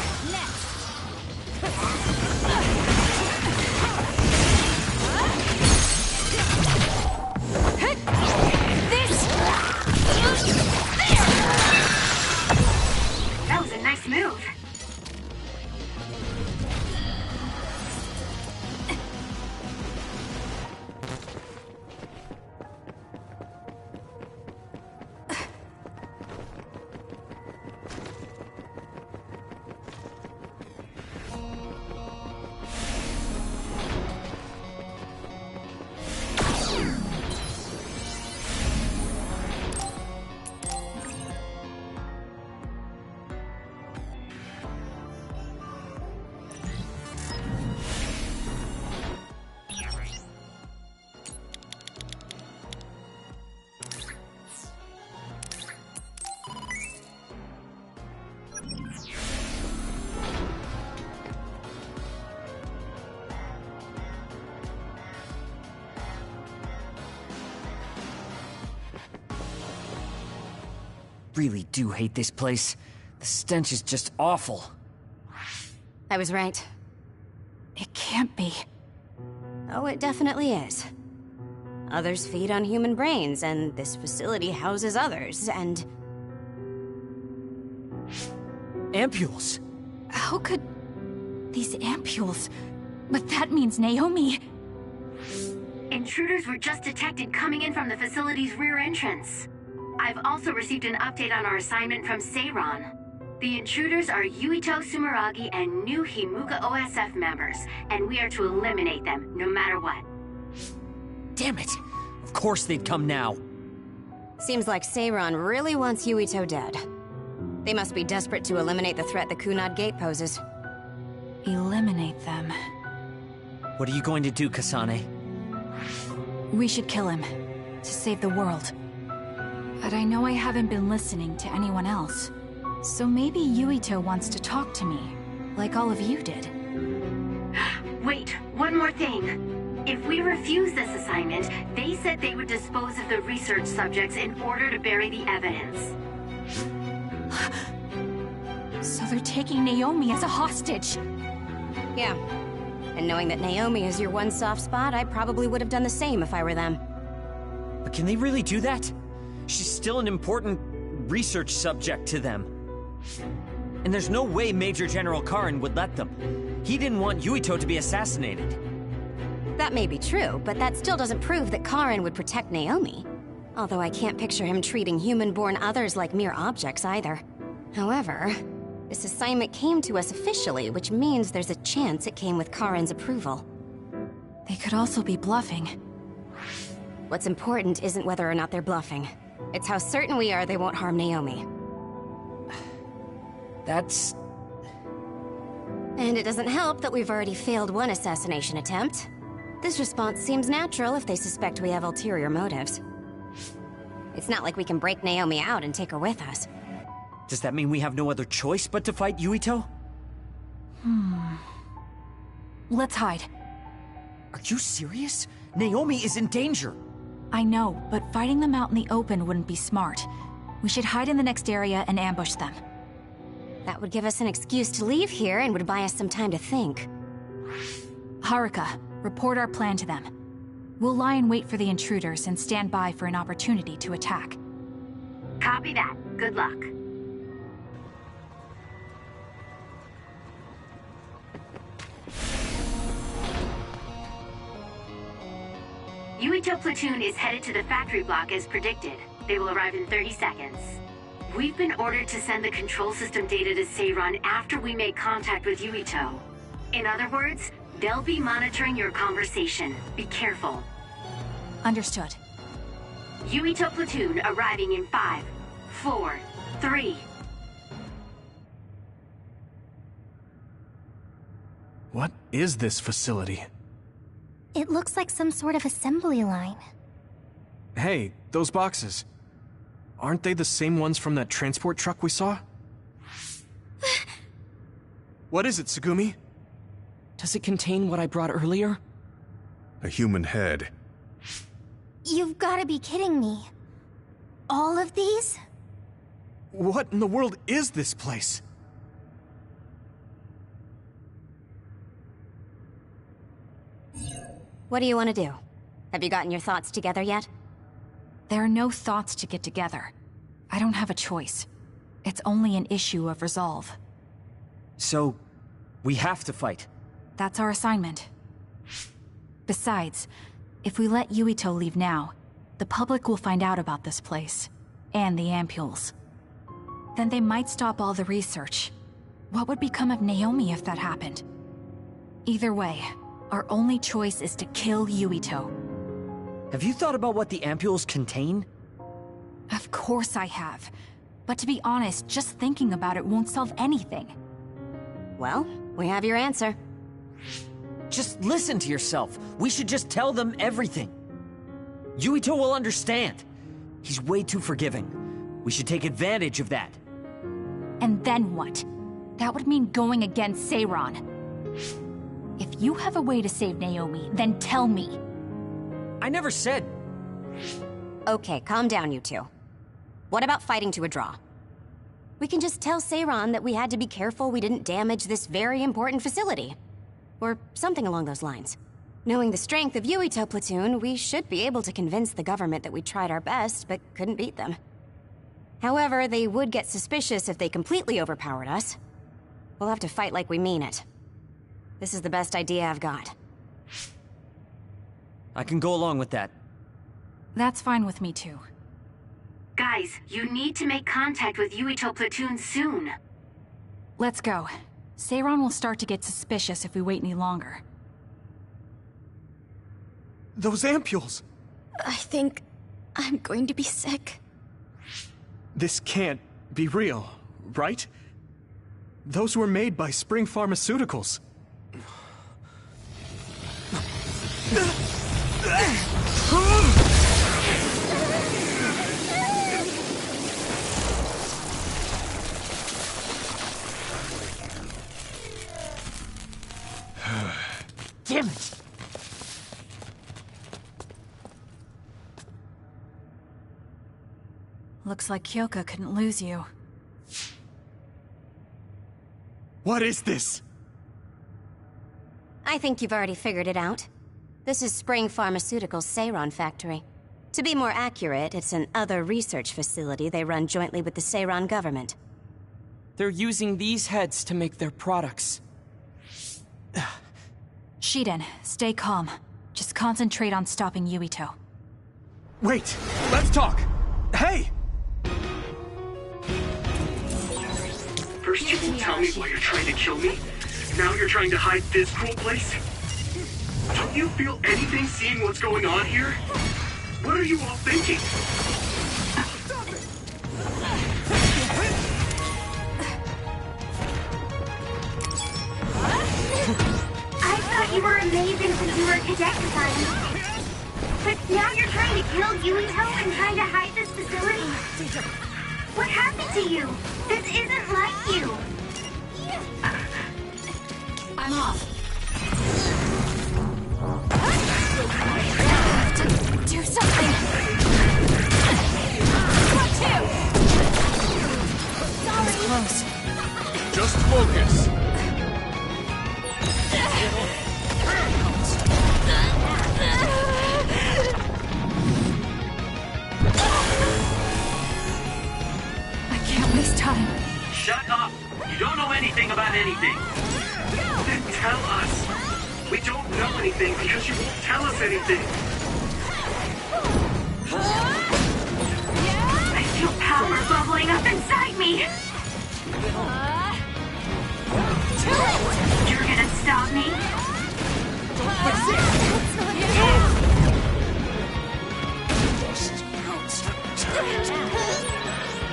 That was a nice move. Really do hate this place. The stench is just awful. I was right. It can't be. Oh, it definitely is. Others feed on human brains, and this facility houses others, and... Ampules! How could... these ampules... But that means Naomi... Intruders were just detected coming in from the facility's rear entrance. I've also received an update on our assignment from Seiron. The intruders are Yuito Sumeragi and new Himuka OSF members, and we are to eliminate them, no matter what. Damn it! Of course they'd come now. Seems like Seiron really wants Yuito dead. They must be desperate to eliminate the threat the Kunad Gate poses. Eliminate them. What are you going to do, Kasane? We should kill him. To save the world. But I know I haven't been listening to anyone else. So maybe Yuito wants to talk to me, like all of you did. Wait, one more thing. If we refuse this assignment, they said they would dispose of the research subjects in order to bury the evidence. So they're taking Naomi as a hostage. Yeah. And knowing that Naomi is your one soft spot, I probably would have done the same if I were them. But can they really do that? She's still an important research subject to them. And there's no way Major General Karin would let them. He didn't want Yuito to be assassinated. That may be true, but that still doesn't prove that Karin would protect Naomi. Although I can't picture him treating human-born others like mere objects either. However, this assignment came to us officially, which means there's a chance it came with Karin's approval. They could also be bluffing. What's important isn't whether or not they're bluffing. It's how certain we are they won't harm Naomi. That's... And it doesn't help that we've already failed one assassination attempt. This response seems natural if they suspect we have ulterior motives. It's not like we can break Naomi out and take her with us. Does that mean we have no other choice but to fight Yuito? Let's hide. Are you serious? Naomi is in danger! I know, but fighting them out in the open wouldn't be smart. We should hide in the next area and ambush them. That would give us an excuse to leave here and would buy us some time to think. Haruka, report our plan to them. We'll lie in wait for the intruders and stand by for an opportunity to attack. Copy that. Good luck. Yuito platoon is headed to the factory block as predicted. They will arrive in 30 seconds. We've been ordered to send the control system data to Seiran after we make contact with Yuito. In other words, they'll be monitoring your conversation. Be careful. Understood. Yuito platoon arriving in 5, 4, 3. What is this facility? It looks like some sort of assembly line. Hey, those boxes. Aren't they the same ones from that transport truck we saw? What is it, Tsugumi? Does it contain what I brought earlier? A human head. You've gotta be kidding me. All of these? What in the world is this place? What do you want to do? Have you gotten your thoughts together yet? There are no thoughts to get together. I don't have a choice. It's only an issue of resolve. So, we have to fight. That's our assignment. Besides, if we let Yuito leave now, the public will find out about this place. And the ampules. Then they might stop all the research. What would become of Naomi if that happened? Either way, our only choice is to kill Yuito. Have you thought about what the ampules contain? Of course I have. But to be honest, just thinking about it won't solve anything. Well, we have your answer. Just listen to yourself. We should just tell them everything. Yuito will understand. He's way too forgiving. We should take advantage of that. And then what? That would mean going against Seiran. If you have a way to save Naomi, then tell me. I never said... Okay, calm down, you two. What about fighting to a draw? We can just tell Seiran that we had to be careful we didn't damage this very important facility. Or something along those lines. Knowing the strength of Yuito platoon, we should be able to convince the government that we tried our best, but couldn't beat them. However, they would get suspicious if they completely overpowered us. We'll have to fight like we mean it. This is the best idea I've got. I can go along with that. That's fine with me too. Guys, you need to make contact with Yuito platoon soon. Let's go. Seiran will start to get suspicious if we wait any longer. Those ampules! I think I'm going to be sick. This can't be real, right? Those were made by Spring Pharmaceuticals. Damn it! Looks like Kyoka couldn't lose you. What is this? I think you've already figured it out. This is Spring Pharmaceuticals' Seiran factory. To be more accurate, it's an other research facility they run jointly with the Seiran government. They're using these heads to make their products. Shiden, stay calm. Just concentrate on stopping Yuito. Wait! Let's talk! Hey! First you won't tell me why you're trying to kill me. Now you're trying to hide this cruel place? Don't you feel anything seeing what's going on here? What are you all thinking? I thought you were amazing since you were a cadet design. But now you're trying to kill Yuito and trying to hide this facility? What happened to you? This isn't like you. I'm off. Do something! What to? Sorry. It's close. Just focus. I can't waste time. Shut up! You don't know anything about anything. Then tell us. We don't know anything because you won't tell us anything. I feel powerful. power bubbling up inside me! You're gonna stop me?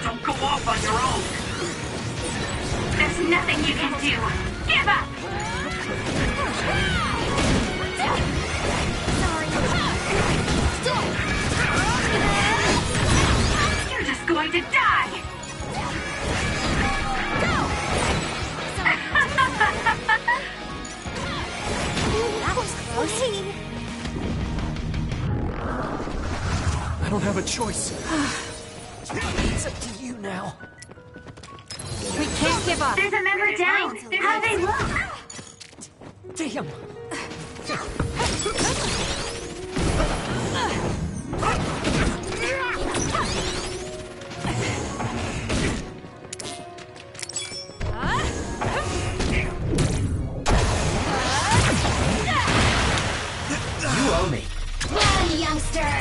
Don't go off on your own! There's nothing you can do! Give up! You're just going to die! That was close. I don't have a choice. It's up to you now. We can't give up. There's a member down! How they look! Damn! You owe me. Run, youngster!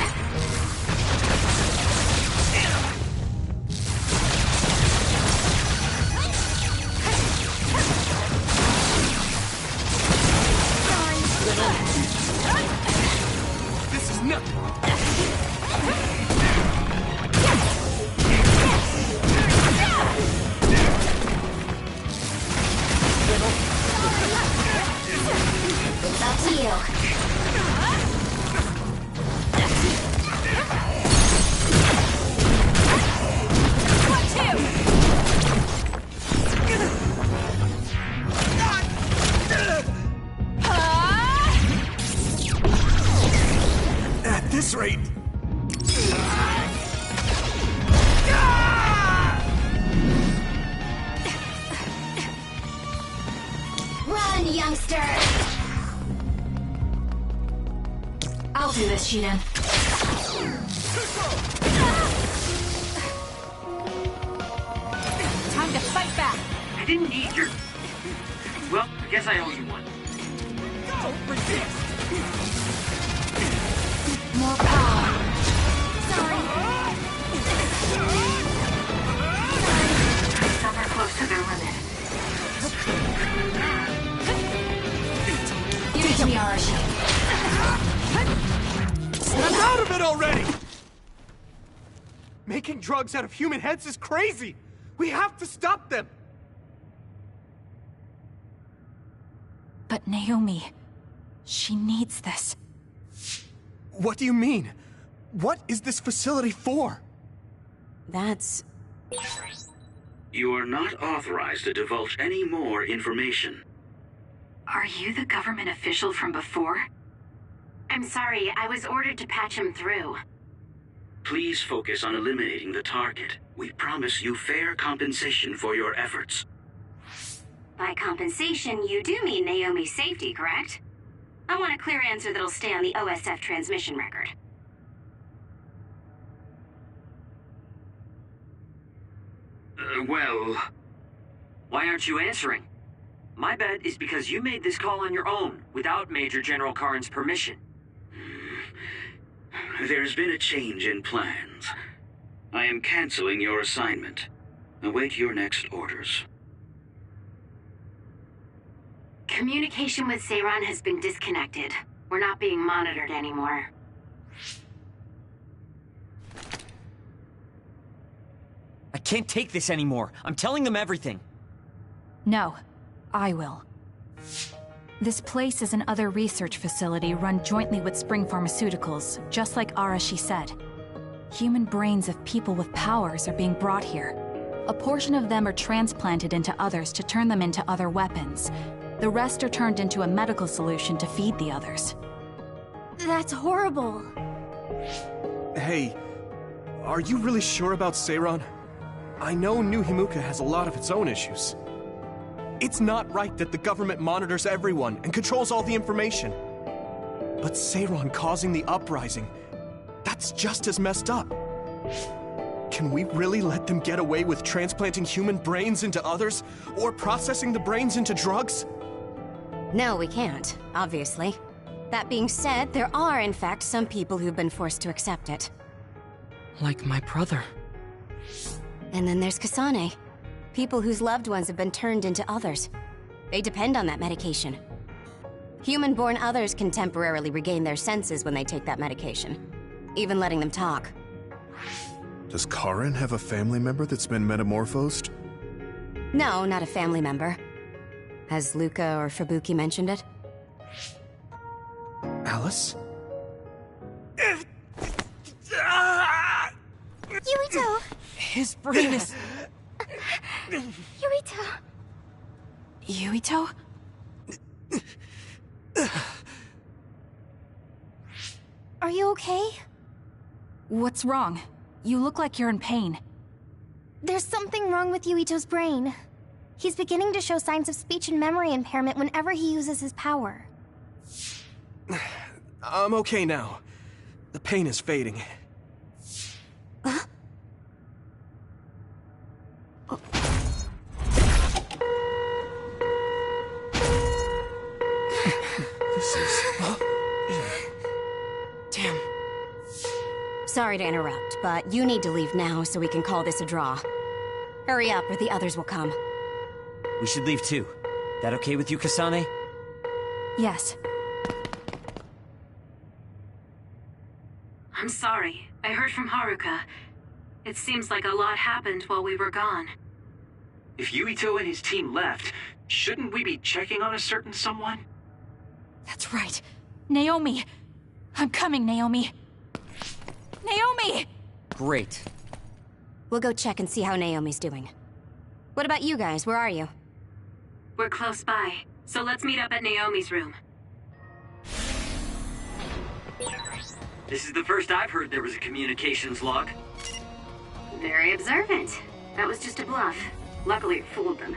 This is nothing. It's up to you. At this rate... Run, youngster! I'll do this, Shiden. Time to fight back. I didn't need your... Well, I guess I owe you one. More power. Some are close to their limit. Give it to me, Arashi. Snap out of it already! Making drugs out of human heads is crazy! We have to stop them! But Naomi, she needs this. What do you mean? What is this facility for? That's... You are not authorized to divulge any more information. Are you the government official from before? I'm sorry, I was ordered to patch him through. Please focus on eliminating the target. We promise you fair compensation for your efforts. By compensation, you do mean Naomi's safety, correct? I want a clear answer that'll stay on the OSF transmission record. Well... Why aren't you answering? My bet is because you made this call on your own, without Major General Karn's permission. There's been a change in plans. I am canceling your assignment. Await your next orders. Communication with Seiran has been disconnected. We're not being monitored anymore. I can't take this anymore. I'm telling them everything. No, I will. This place is another research facility run jointly with Spring Pharmaceuticals, just like Arashi said. Human brains of people with powers are being brought here. A portion of them are transplanted into others to turn them into other weapons. The rest are turned into a medical solution to feed the others. That's horrible. Hey, are you really sure about Seiran? I know New Himuka has a lot of its own issues. It's not right that the government monitors everyone and controls all the information. But Seiran causing the uprising, that's just as messed up. Can we really let them get away with transplanting human brains into others? Or processing the brains into drugs? No, we can't, obviously. That being said, there are, in fact, some people who've been forced to accept it. Like my brother. And then there's Kasane. People whose loved ones have been turned into others. They depend on that medication. Human-born others can temporarily regain their senses when they take that medication, even letting them talk. Does Karen have a family member that's been metamorphosed? No, not a family member. Has Luca or Fubuki mentioned it? Alice? Yuito! His brain is... Yuito! Yuito? Are you okay? What's wrong? You look like you're in pain. There's something wrong with Yuito's brain. He's beginning to show signs of speech and memory impairment whenever he uses his power. I'm okay now. The pain is fading. Huh? This is... Damn. Sorry to interrupt, but you need to leave now so we can call this a draw. Hurry up or the others will come. We should leave too. That okay with you, Kasane? Yes. I'm sorry. I heard from Haruka. It seems like a lot happened while we were gone. If Yuito and his team left, shouldn't we be checking on a certain someone? That's right. Naomi! I'm coming, Naomi! Naomi! Great. We'll go check and see how Naomi's doing. What about you guys? Where are you? We're close by, so let's meet up at Naomi's room. This is the first I've heard there was a communications log. Very observant. That was just a bluff. Luckily, it fooled them.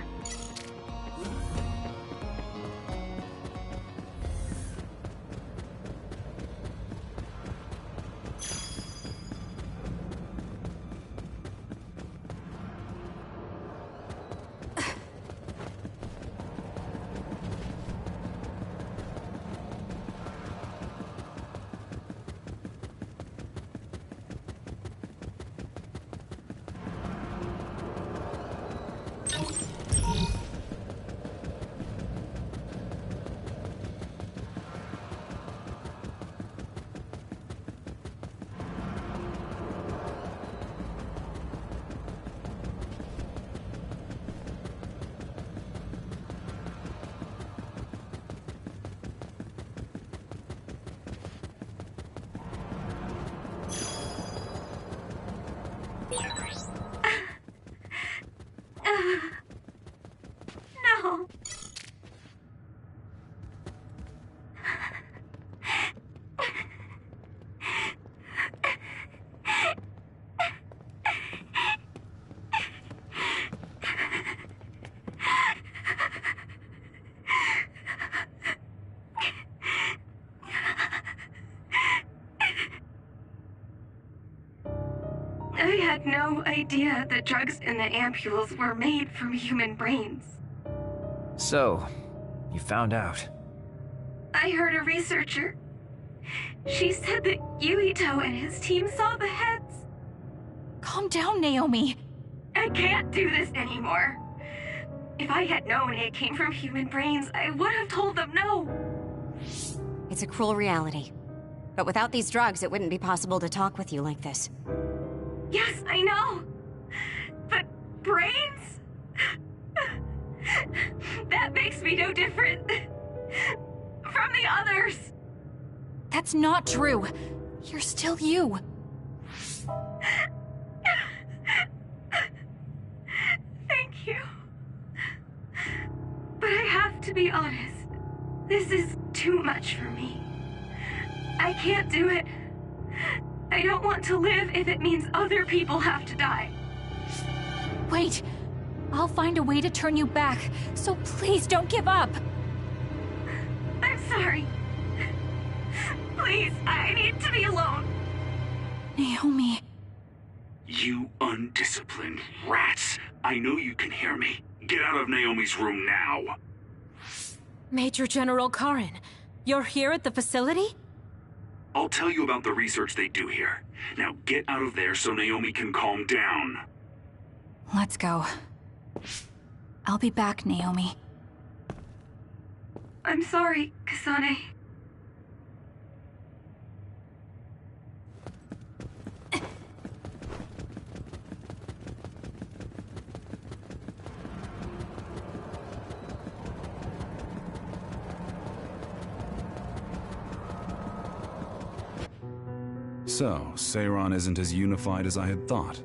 No. I had no idea the drugs in the ampules were made from human brains. So, you found out. I heard a researcher. She said that Yuito and his team saw the heads. Calm down, Naomi. I can't do this anymore. If I had known it came from human brains, I would have told them no. It's a cruel reality. But without these drugs, it wouldn't be possible to talk with you like this. Yes, I know. But brains? That makes me no different from the others. That's not true. You're still you. Thank you. But I have to be honest. This is too much for me. I can't do it. I don't want to live if it means other people have to die. Wait. I'll find a way to turn you back, so please don't give up. I'm sorry. Please, I need to be alone. Naomi. You undisciplined rats. I know you can hear me. Get out of Naomi's room now. Major General Karen, you're here at the facility? I'll tell you about the research they do here. Now get out of there so Naomi can calm down. Let's go. I'll be back, Naomi. I'm sorry, Kasane. So, Seiron isn't as unified as I had thought.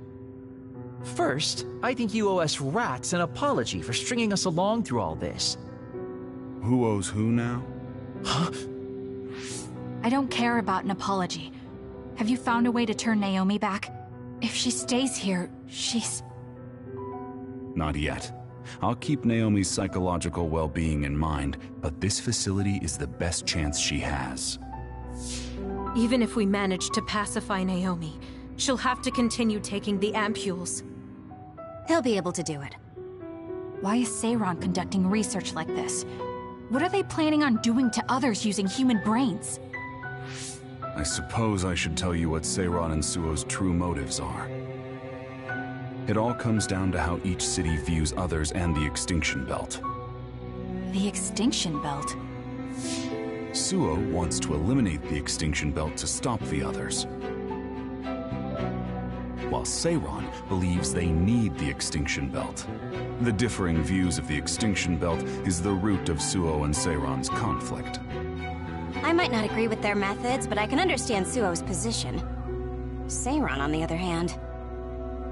First, I think you owe us rats an apology for stringing us along through all this. Who owes who now? Huh? I don't care about an apology. Have you found a way to turn Naomi back? If she stays here, she's... Not yet. I'll keep Naomi's psychological well-being in mind, but this facility is the best chance she has. Even if we manage to pacify Naomi, she'll have to continue taking the ampules. He'll be able to do it. Why is Seiron conducting research like this? What are they planning on doing to others using human brains? I suppose I should tell you what Seiron and Suo's true motives are. It all comes down to how each city views others and the Extinction Belt. The Extinction Belt? Suo wants to eliminate the Extinction Belt to stop the others, while Seiron believes they need the Extinction Belt. The differing views of the Extinction Belt is the root of Suo and Seiron's conflict. I might not agree with their methods, but I can understand Suo's position. Seiron, on the other hand...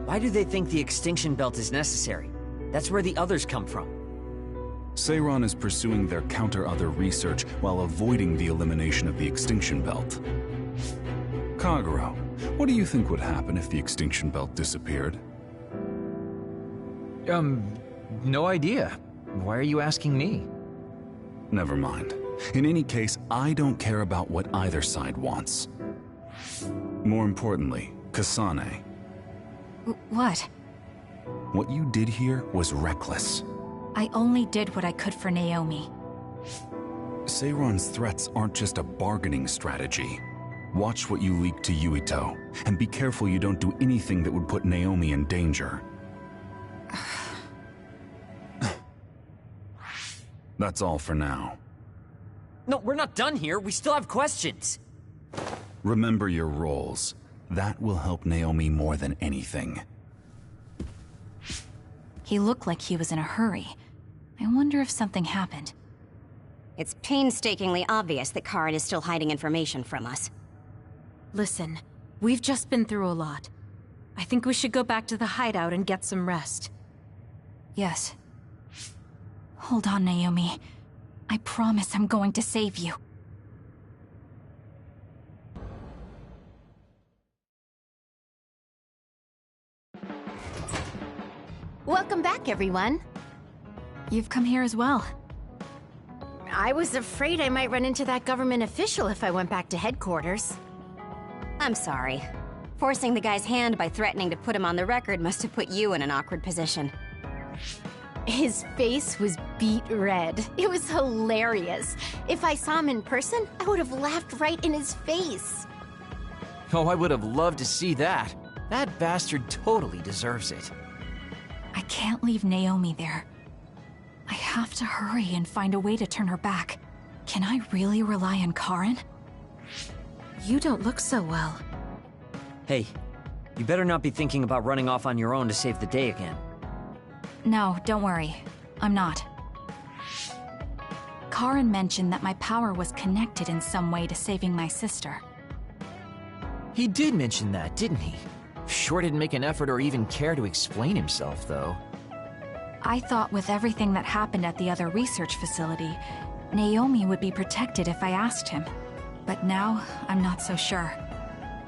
Why do they think the Extinction Belt is necessary? That's where the others come from. Seiron is pursuing their counter-other research while avoiding the elimination of the Extinction Belt. Kagero, what do you think would happen if the Extinction Belt disappeared? No idea. Why are you asking me? Never mind. In any case, I don't care about what either side wants. More importantly, Kasane. What? What you did here was reckless. I only did what I could for Naomi. Seiron's threats aren't just a bargaining strategy. Watch what you leak to Yuito, and be careful you don't do anything that would put Naomi in danger. That's all for now. No, we're not done here. We still have questions. Remember your roles. That will help Naomi more than anything. He looked like he was in a hurry. I wonder if something happened. It's painstakingly obvious that Karen is still hiding information from us. Listen, we've just been through a lot. I think we should go back to the hideout and get some rest. Yes. Hold on, Naomi. I promise I'm going to save you. Welcome back, everyone. You've come here as well. I was afraid I might run into that government official if I went back to headquarters. I'm sorry. Forcing the guy's hand by threatening to put him on the record must have put you in an awkward position. His face was beet red. It was hilarious. If I saw him in person, I would have laughed right in his face. Oh, I would have loved to see that. That bastard totally deserves it. I can't leave Naomi there. I have to hurry and find a way to turn her back. Can I really rely on Karen? You don't look so well. Hey, you better not be thinking about running off on your own to save the day again. No, don't worry. I'm not. Karen mentioned that my power was connected in some way to saving my sister. He did mention that, didn't he? Sure didn't make an effort or even care to explain himself, though. I thought with everything that happened at the other research facility, Naomi would be protected if I asked him. But now, I'm not so sure.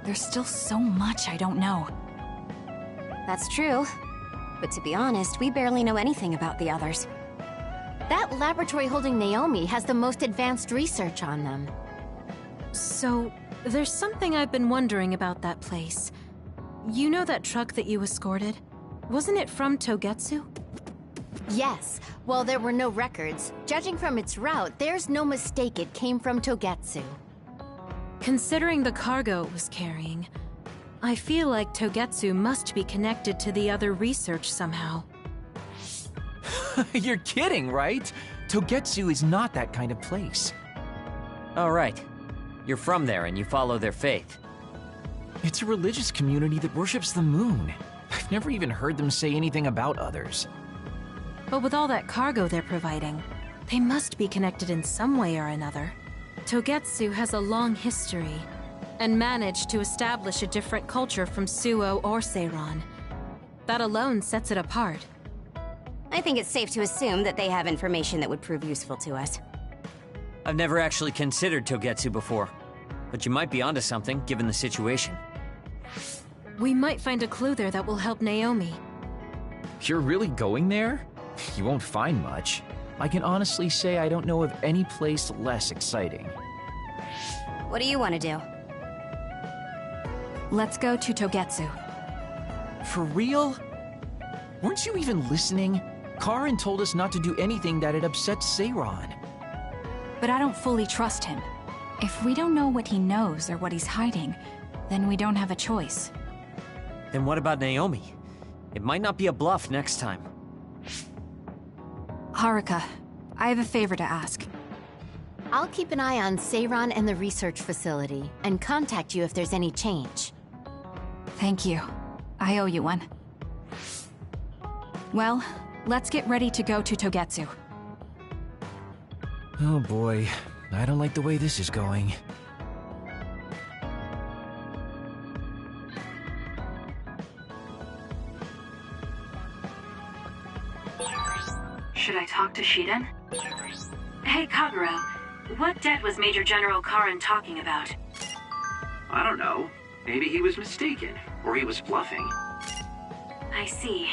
There's still so much I don't know. That's true. But to be honest, we barely know anything about the others. That laboratory holding Naomi has the most advanced research on them. So, there's something I've been wondering about that place. You know that truck that you escorted? Wasn't it from Togetsu? Yes. While there were no records, judging from its route, there's no mistake it came from Togetsu. Considering the cargo it was carrying, I feel like Togetsu must be connected to the other research somehow. You're kidding, right? Togetsu is not that kind of place. Oh, right. You're from there and you follow their faith. It's a religious community that worships the moon. I've never even heard them say anything about others. But with all that cargo they're providing, they must be connected in some way or another. Togetsu has a long history, and managed to establish a different culture from Suo or Seiran. That alone sets it apart. I think it's safe to assume that they have information that would prove useful to us. I've never actually considered Togetsu before, but you might be onto something, given the situation. We might find a clue there that will help Naomi. You're really going there? You won't find much. I can honestly say I don't know of any place less exciting. What do you want to do? Let's go to Togetsu. For real? Weren't you even listening? Karin told us not to do anything that'd upset Seiran. But I don't fully trust him. If we don't know what he knows or what he's hiding, then we don't have a choice. Then what about Naomi? It might not be a bluff next time. Haruka, I have a favor to ask. I'll keep an eye on Seiran and the research facility, and contact you if there's any change. Thank you. I owe you one. Well, let's get ready to go to Togetsu. Oh boy, I don't like the way this is going. Should I talk to Shiden? Hey, Kagero. What debt was Major General Karin talking about? I don't know. Maybe he was mistaken, or he was bluffing. I see.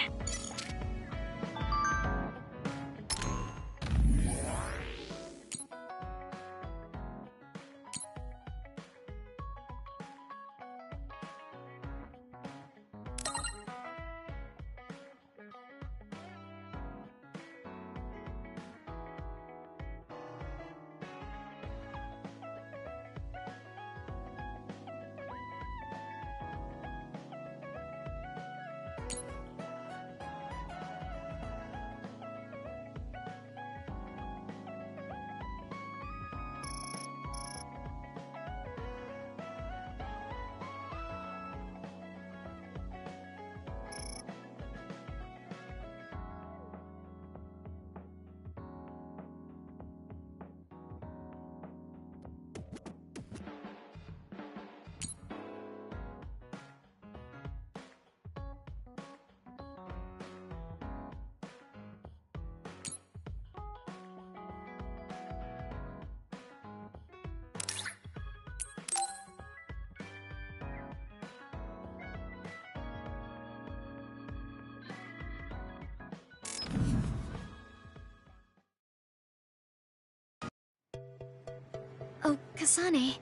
Oh, Kasane,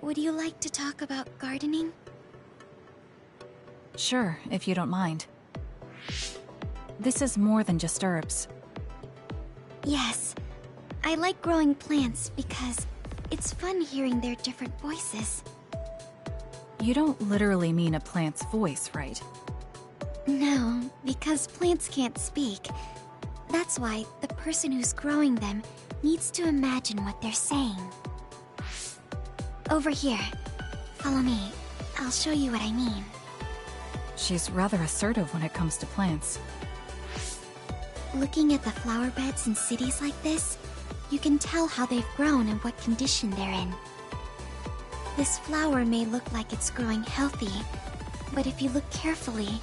would you like to talk about gardening? Sure, if you don't mind. This is more than just herbs. Yes. I like growing plants because it's fun hearing their different voices. You don't literally mean a plant's voice, right? No, because plants can't speak. That's why the person who's growing them needs to imagine what they're saying. Over here. Follow me. I'll show you what I mean. She's rather assertive when it comes to plants. Looking at the flower beds in cities like this, you can tell how they've grown and what condition they're in. This flower may look like it's growing healthy, but if you look carefully,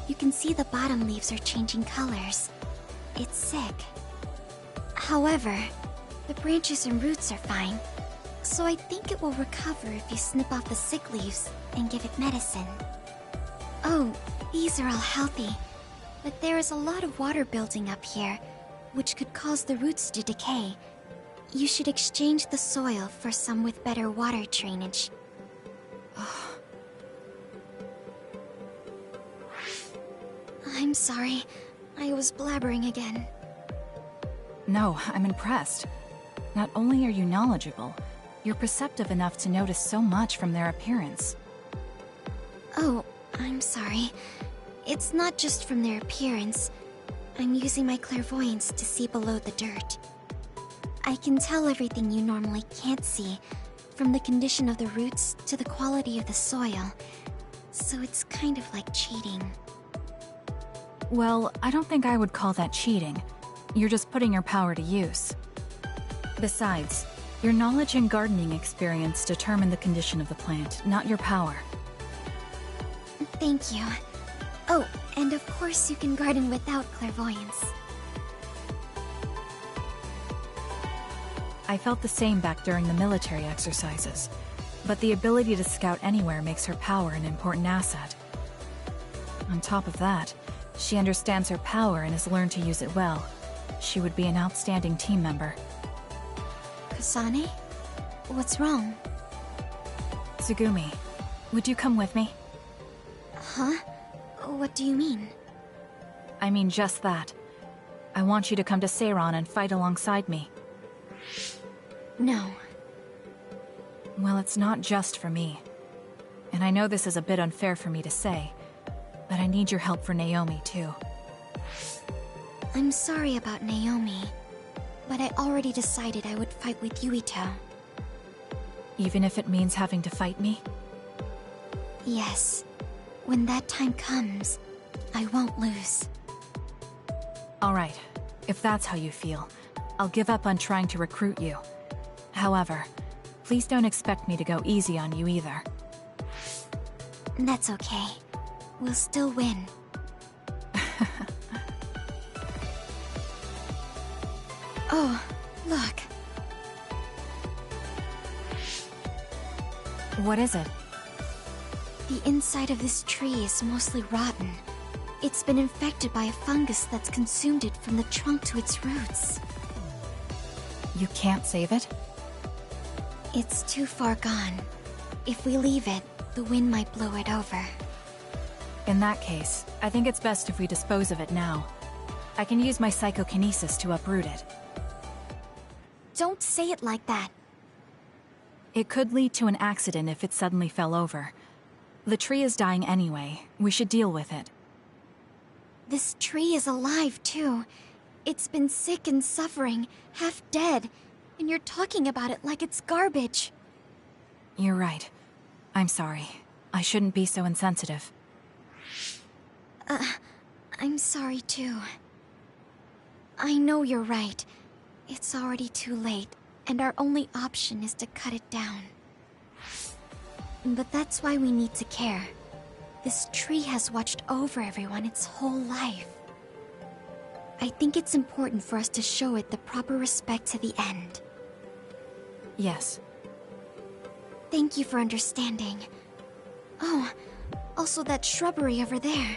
you can see the bottom leaves are changing colors. It's sick. However, the branches and roots are fine, so I think it will recover if you snip off the sick leaves and give it medicine. Oh, these are all healthy, but there is a lot of water building up here, which could cause the roots to decay. You should exchange the soil for some with better water drainage. I'm sorry. I was blabbering again. No, I'm impressed. Not only are you knowledgeable, you're perceptive enough to notice so much from their appearance. Oh, I'm sorry. It's not just from their appearance. I'm using my clairvoyance to see below the dirt. I can tell everything you normally can't see, from the condition of the roots to the quality of the soil. So it's kind of like cheating. Well, I don't think I would call that cheating. You're just putting your power to use. Besides, your knowledge and gardening experience determine the condition of the plant, not your power. Thank you. Oh, and of course you can garden without clairvoyance. I felt the same back during the military exercises, but the ability to scout anywhere makes her power an important asset. On top of that, she understands her power and has learned to use it well. She would be an outstanding team member. Kasane? What's wrong? Tsugumi, would you come with me? Huh? What do you mean? I mean just that. I want you to come to Seiron and fight alongside me. No. Well, it's not just for me. And I know this is a bit unfair for me to say, but I need your help for Naomi, too. I'm sorry about Naomi, but I already decided I would fight with Yuito. Even if it means having to fight me? Yes. When that time comes, I won't lose. Alright, if that's how you feel, I'll give up on trying to recruit you. However, please don't expect me to go easy on you either. That's okay. We'll still win. Oh, look. What is it? The inside of this tree is mostly rotten. It's been infected by a fungus that's consumed it from the trunk to its roots. You can't save it? It's too far gone. If we leave it, the wind might blow it over. In that case, I think it's best if we dispose of it now. I can use my psychokinesis to uproot it. Don't say it like that. It could lead to an accident if it suddenly fell over. The tree is dying anyway. We should deal with it. This tree is alive, too. It's been sick and suffering, half dead, and you're talking about it like it's garbage. You're right. I'm sorry. I shouldn't be so insensitive. I'm sorry, too. I know you're right. It's already too late, and our only option is to cut it down. But that's why we need to care. This tree has watched over everyone its whole life. I think it's important for us to show it the proper respect to the end. Yes. Thank you for understanding. Oh, also that shrubbery over there.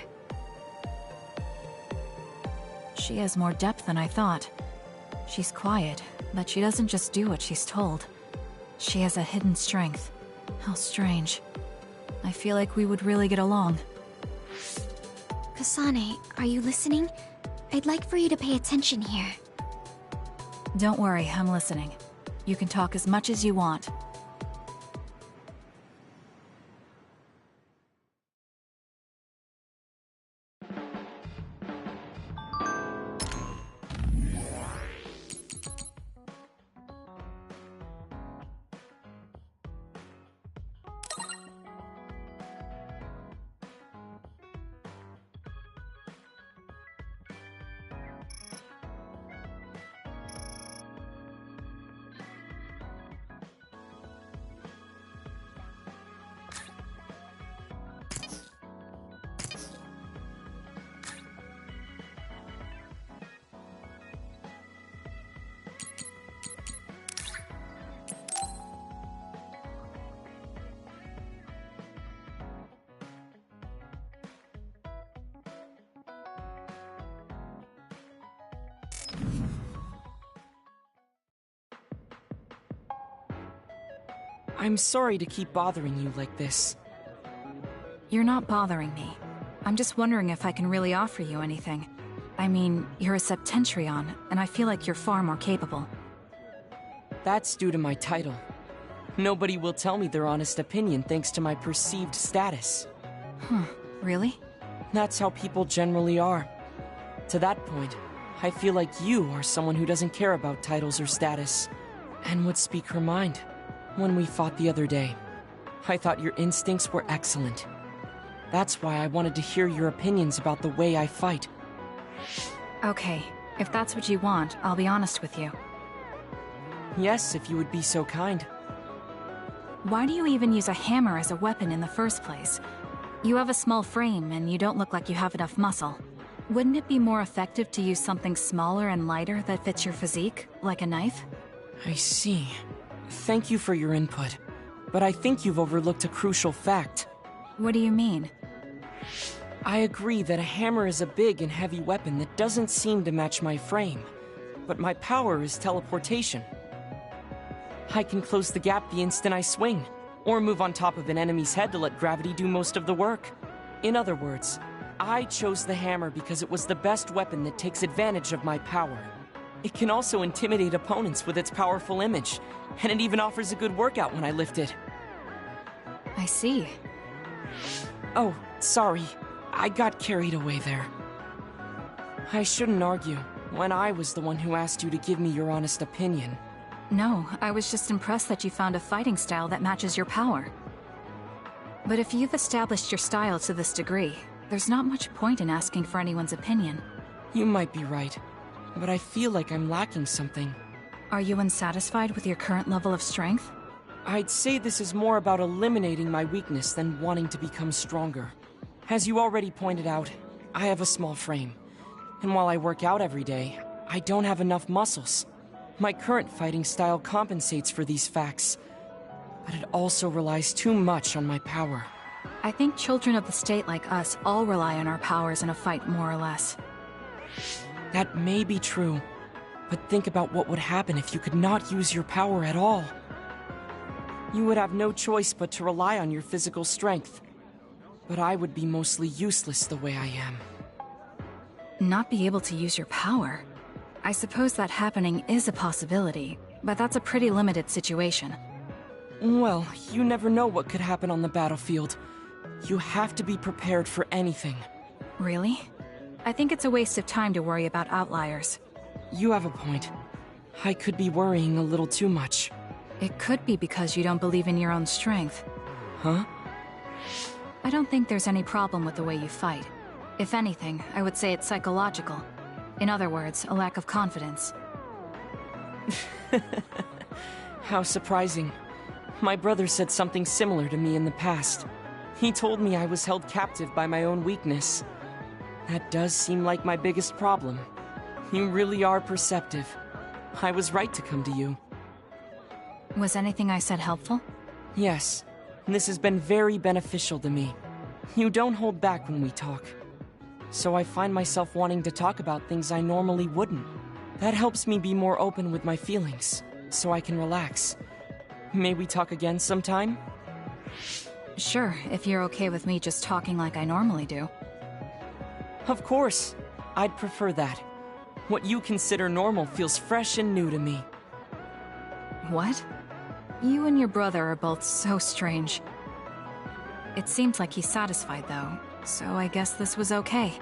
She has more depth than I thought. She's quiet, but she doesn't just do what she's told. She has a hidden strength. How strange. I feel like we would really get along. Kasane, are you listening? I'd like for you to pay attention here. Don't worry, I'm listening. You can talk as much as you want. I'm sorry to keep bothering you like this. You're not bothering me. I'm just wondering if I can really offer you anything. I mean, you're a Septentrion, and I feel like you're far more capable. That's due to my title. Nobody will tell me their honest opinion thanks to my perceived status. Really? That's how people generally are. To that point, I feel like you are someone who doesn't care about titles or status, and would speak her mind. When we fought the other day, I thought your instincts were excellent. That's why I wanted to hear your opinions about the way I fight. Okay, if that's what you want, I'll be honest with you. Yes, if you would be so kind. Why do you even use a hammer as a weapon in the first place? You have a small frame, and you don't look like you have enough muscle. Wouldn't it be more effective to use something smaller and lighter that fits your physique, like a knife? I see. Thank you for your input, but I think you've overlooked a crucial fact. What do you mean? I agree that a hammer is a big and heavy weapon that doesn't seem to match my frame, but my power is teleportation. I can close the gap the instant I swing, or move on top of an enemy's head to let gravity do most of the work. In other words, I chose the hammer because it was the best weapon that takes advantage of my power. It can also intimidate opponents with its powerful image, and it even offers a good workout when I lift it. I see. Oh, sorry. I got carried away there. I shouldn't argue, when I was the one who asked you to give me your honest opinion. No, I was just impressed that you found a fighting style that matches your power. But if you've established your style to this degree, there's not much point in asking for anyone's opinion. You might be right, but I feel like I'm lacking something. Are you unsatisfied with your current level of strength? I'd say this is more about eliminating my weakness than wanting to become stronger. As you already pointed out, I have a small frame, and while I work out every day, I don't have enough muscles. My current fighting style compensates for these facts, but it also relies too much on my power. I think children of the state like us all rely on our powers in a fight, more or less. That may be true, but think about what would happen if you could not use your power at all. You would have no choice but to rely on your physical strength. But I would be mostly useless the way I am. Not be able to use your power? I suppose that happening is a possibility, but that's a pretty limited situation. Well, you never know what could happen on the battlefield. You have to be prepared for anything. Really? I think it's a waste of time to worry about outliers. You have a point. I could be worrying a little too much. It could be because you don't believe in your own strength. Huh? I don't think there's any problem with the way you fight. If anything, I would say it's psychological. In other words, a lack of confidence. How surprising. My brother said something similar to me in the past. He told me I was held captive by my own weakness. That does seem like my biggest problem. You really are perceptive. I was right to come to you. Was anything I said helpful? Yes. This has been very beneficial to me. You don't hold back when we talk. So I find myself wanting to talk about things I normally wouldn't. That helps me be more open with my feelings, so I can relax. May we talk again sometime? Sure, if you're okay with me just talking like I normally do. Of course. I'd prefer that. What you consider normal feels fresh and new to me. What? You and your brother are both so strange. It seems like he's satisfied, though, so I guess this was okay.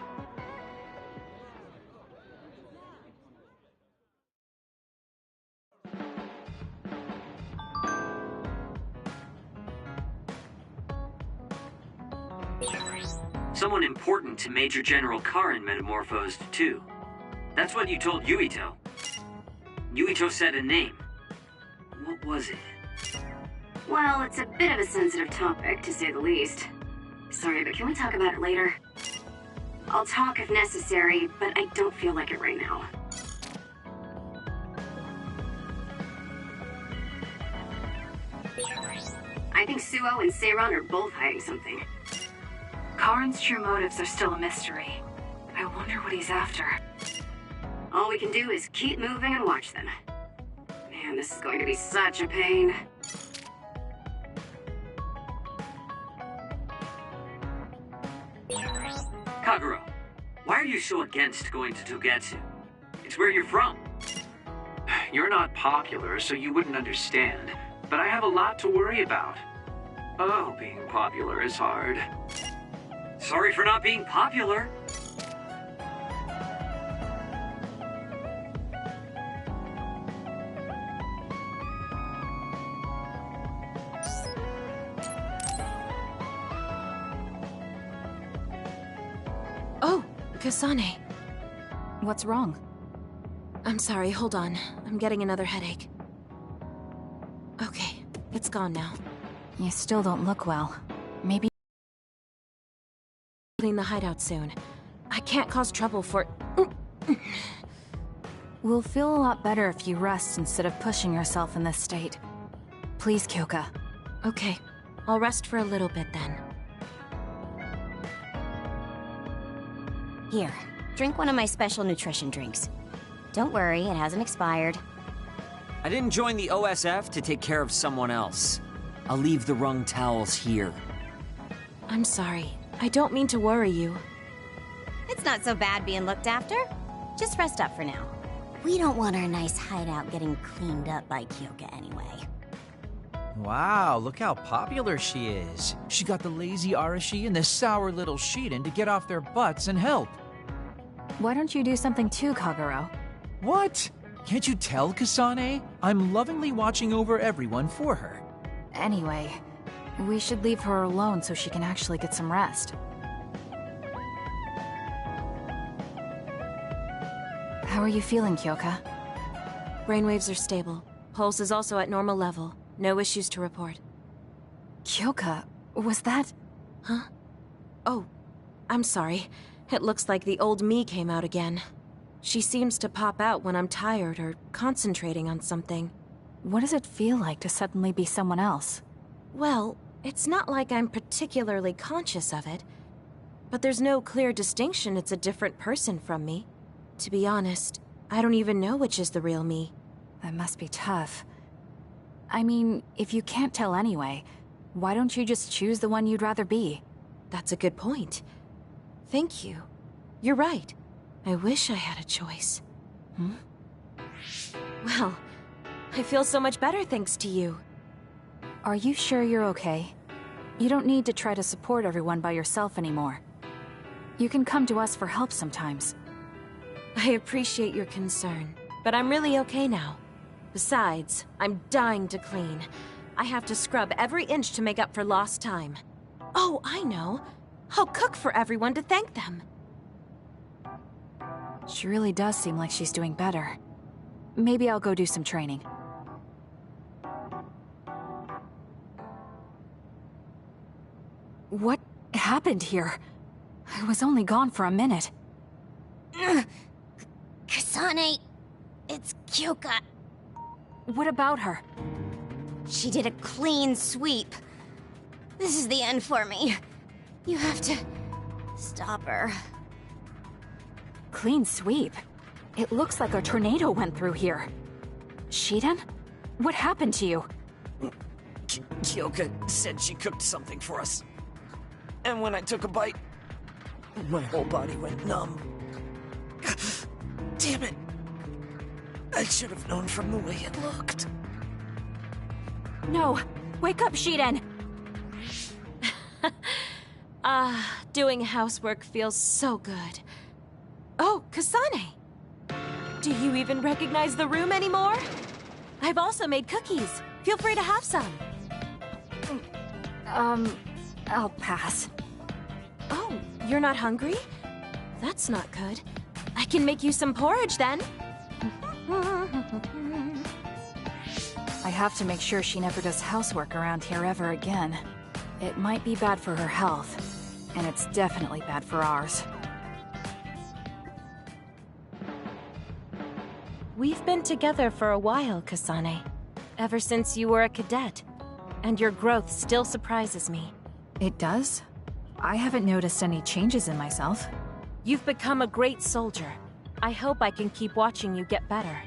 Someone important to Major General Karin metamorphosed, too. That's what you told Yuito. Yuito said a name. What was it? Well, it's a bit of a sensitive topic, to say the least. Sorry, but can we talk about it later? I'll talk if necessary, but I don't feel like it right now. I think Suo and Seiron are both hiding something. Karin's true motives are still a mystery. I wonder what he's after. All we can do is keep moving and watch them. Man, this is going to be such a pain. Kagero, why are you so against going to Togetsu? It's where you're from. You're not popular, so you wouldn't understand. But I have a lot to worry about. Oh, being popular is hard. Sorry for not being popular. Oh, Kasane. What's wrong? I'm sorry, hold on. I'm getting another headache. Okay, it's gone now. You still don't look well. Maybe Clean the hideout soon. I can't cause trouble for... we'll feel a lot better if you rest instead of pushing yourself in this state. Please, Kyoka. Okay, I'll rest for a little bit then. Here, drink one of my special nutrition drinks. Don't worry, it hasn't expired. I didn't join the OSF to take care of someone else. I'll leave the wrung towels here. I'm sorry. I don't mean to worry you. It's not so bad being looked after. Just rest up for now. We don't want our nice hideout getting cleaned up by Kyoka anyway. Wow, look how popular she is. She got the lazy Arashi and the sour little Shiden to get off their butts and help. Why don't you do something too, Kagero? What? Can't you tell, Kasane? I'm lovingly watching over everyone for her. Anyway, we should leave her alone so she can actually get some rest. How are you feeling, Kyoka? Brainwaves are stable. Pulse is also at normal level. No issues to report. Kyoka, was that... Huh? Oh, I'm sorry. It looks like the old me came out again. She seems to pop out when I'm tired or concentrating on something. What does it feel like to suddenly be someone else? Well, it's not like I'm particularly conscious of it. But there's no clear distinction it's a different person from me. To be honest, I don't even know which is the real me. That must be tough. I mean, if you can't tell anyway, why don't you just choose the one you'd rather be? That's a good point. Thank you. You're right. I wish I had a choice. Well, I feel so much better thanks to you. Are you sure you're okay? You don't need to try to support everyone by yourself anymore. You can come to us for help sometimes. I appreciate your concern, but I'm really okay now. Besides, I'm dying to clean. I have to scrub every inch to make up for lost time. Oh, I know. I'll cook for everyone to thank them. She really does seem like she's doing better. Maybe I'll go do some training. What happened here? I was only gone for a minute. Kasane, it's Kyoka. What about her? She did a clean sweep. This is the end for me. You have to stop her. Clean sweep? It looks like a tornado went through here. Shiden? What happened to you? Kyoka said she cooked something for us. And when I took a bite, my whole body went numb. Damn it. I should have known from the way it looked. No! Wake up, Shiden! Doing housework feels so good. Oh, Kasane! Do you even recognize the room anymore? I've also made cookies. Feel free to have some. I'll pass. Oh, you're not hungry? That's not good. I can make you some porridge then. I have to make sure she never does housework around here ever again. It might be bad for her health, and it's definitely bad for ours. We've been together for a while, Kasane. Ever since you were a cadet. And your growth still surprises me. It does? I haven't noticed any changes in myself. You've become a great soldier. I hope I can keep watching you get better.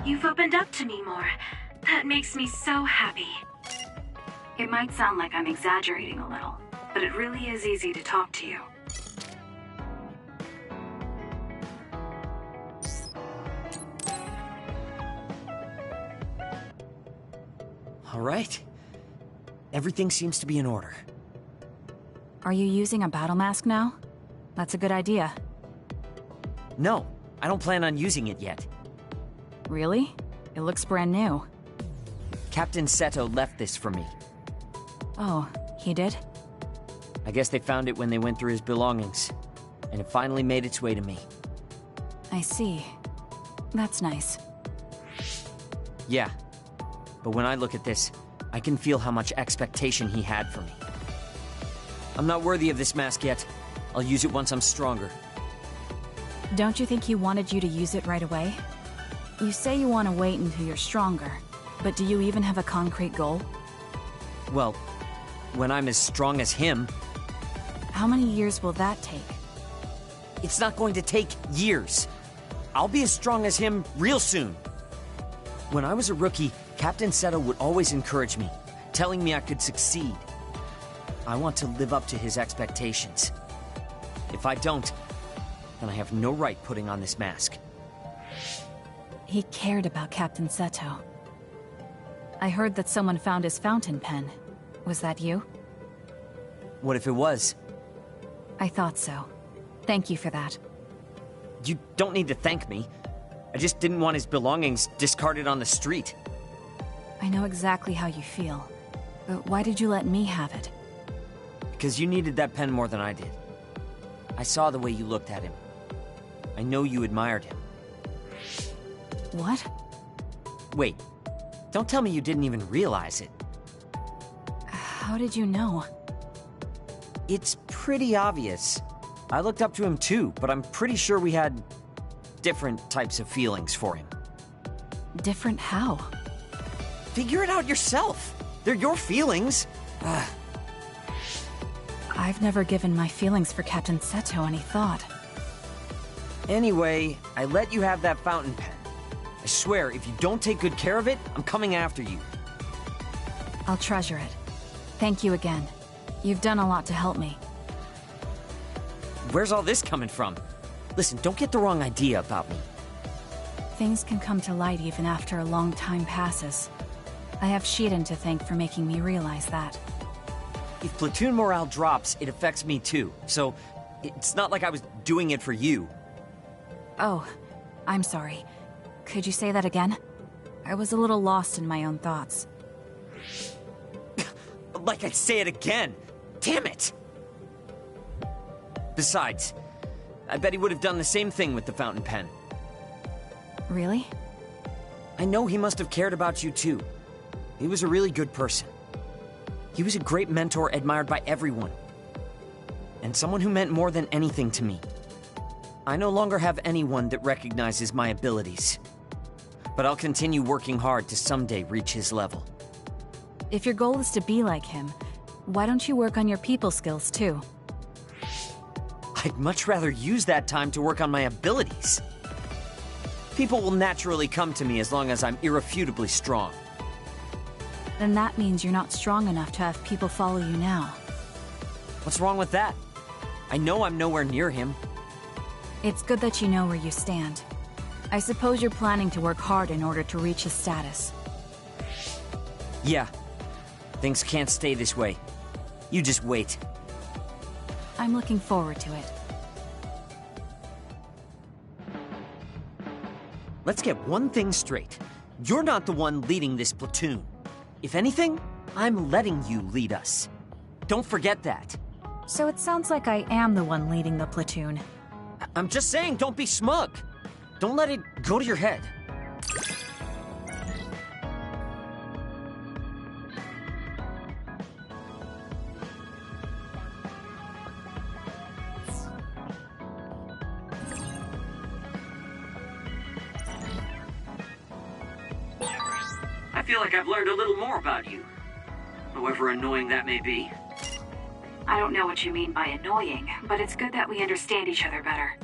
You've opened up to me more. That makes me so happy. It might sound like I'm exaggerating a little, but it really is easy to talk to you. All right. Everything seems to be in order. Are you using a battle mask now? That's a good idea. No, I don't plan on using it yet. Really? It looks brand new. Captain Seto left this for me. Oh, he did? I guess they found it when they went through his belongings, and it finally made its way to me. I see. That's nice. Yeah, but when I look at this, I can feel how much expectation he had for me. I'm not worthy of this mask yet. I'll use it once I'm stronger. Don't you think he wanted you to use it right away? You say you want to wait until you're stronger, but do you even have a concrete goal? Well, when I'm as strong as him... How many years will that take? It's not going to take years. I'll be as strong as him real soon. When I was a rookie, Captain Seto would always encourage me, telling me I could succeed. I want to live up to his expectations. If I don't, then I have no right putting on this mask. He cared about Captain Seto. I heard that someone found his fountain pen. Was that you? What if it was? I thought so. Thank you for that. You don't need to thank me. I just didn't want his belongings discarded on the street. I know exactly how you feel. But why did you let me have it? Because you needed that pen more than I did. I saw the way you looked at him. I know you admired him. What? Wait. Don't tell me you didn't even realize it. How did you know? It's pretty obvious. I looked up to him too, but I'm pretty sure we had different types of feelings for him. Different how? Figure it out yourself. They're your feelings. I've never given my feelings for Captain Seto any thought. Anyway, I let you have that fountain pen. I swear, if you don't take good care of it, I'm coming after you. I'll treasure it. Thank you again. You've done a lot to help me. Where's all this coming from? Listen, don't get the wrong idea about me. Things can come to light even after a long time passes. I have Shiden to thank for making me realize that. If platoon morale drops, it affects me too. So, it's not like I was doing it for you. Oh, I'm sorry. Could you say that again? I was a little lost in my own thoughts. Like I'd say it again! Damn it! Besides, I bet he would have done the same thing with the fountain pen. Really? I know he must have cared about you too. He was a really good person. He was a great mentor admired by everyone. And someone who meant more than anything to me. I no longer have anyone that recognizes my abilities. But I'll continue working hard to someday reach his level. If your goal is to be like him, why don't you work on your people skills too? I'd much rather use that time to work on my abilities. People will naturally come to me as long as I'm irrefutably strong. Then that means you're not strong enough to have people follow you now. What's wrong with that? I know I'm nowhere near him. It's good that you know where you stand. I suppose you're planning to work hard in order to reach his status. Yeah. Things can't stay this way. You just wait. I'm looking forward to it. Let's get one thing straight. You're not the one leading this platoon. If anything, I'm letting you lead us. Don't forget that. So it sounds like I am the one leading the platoon. I'm just saying, don't be smug. Don't let it go to your head. I feel like I've learned a little more about you. However annoying that may be. I don't know what you mean by annoying, but it's good that we understand each other better.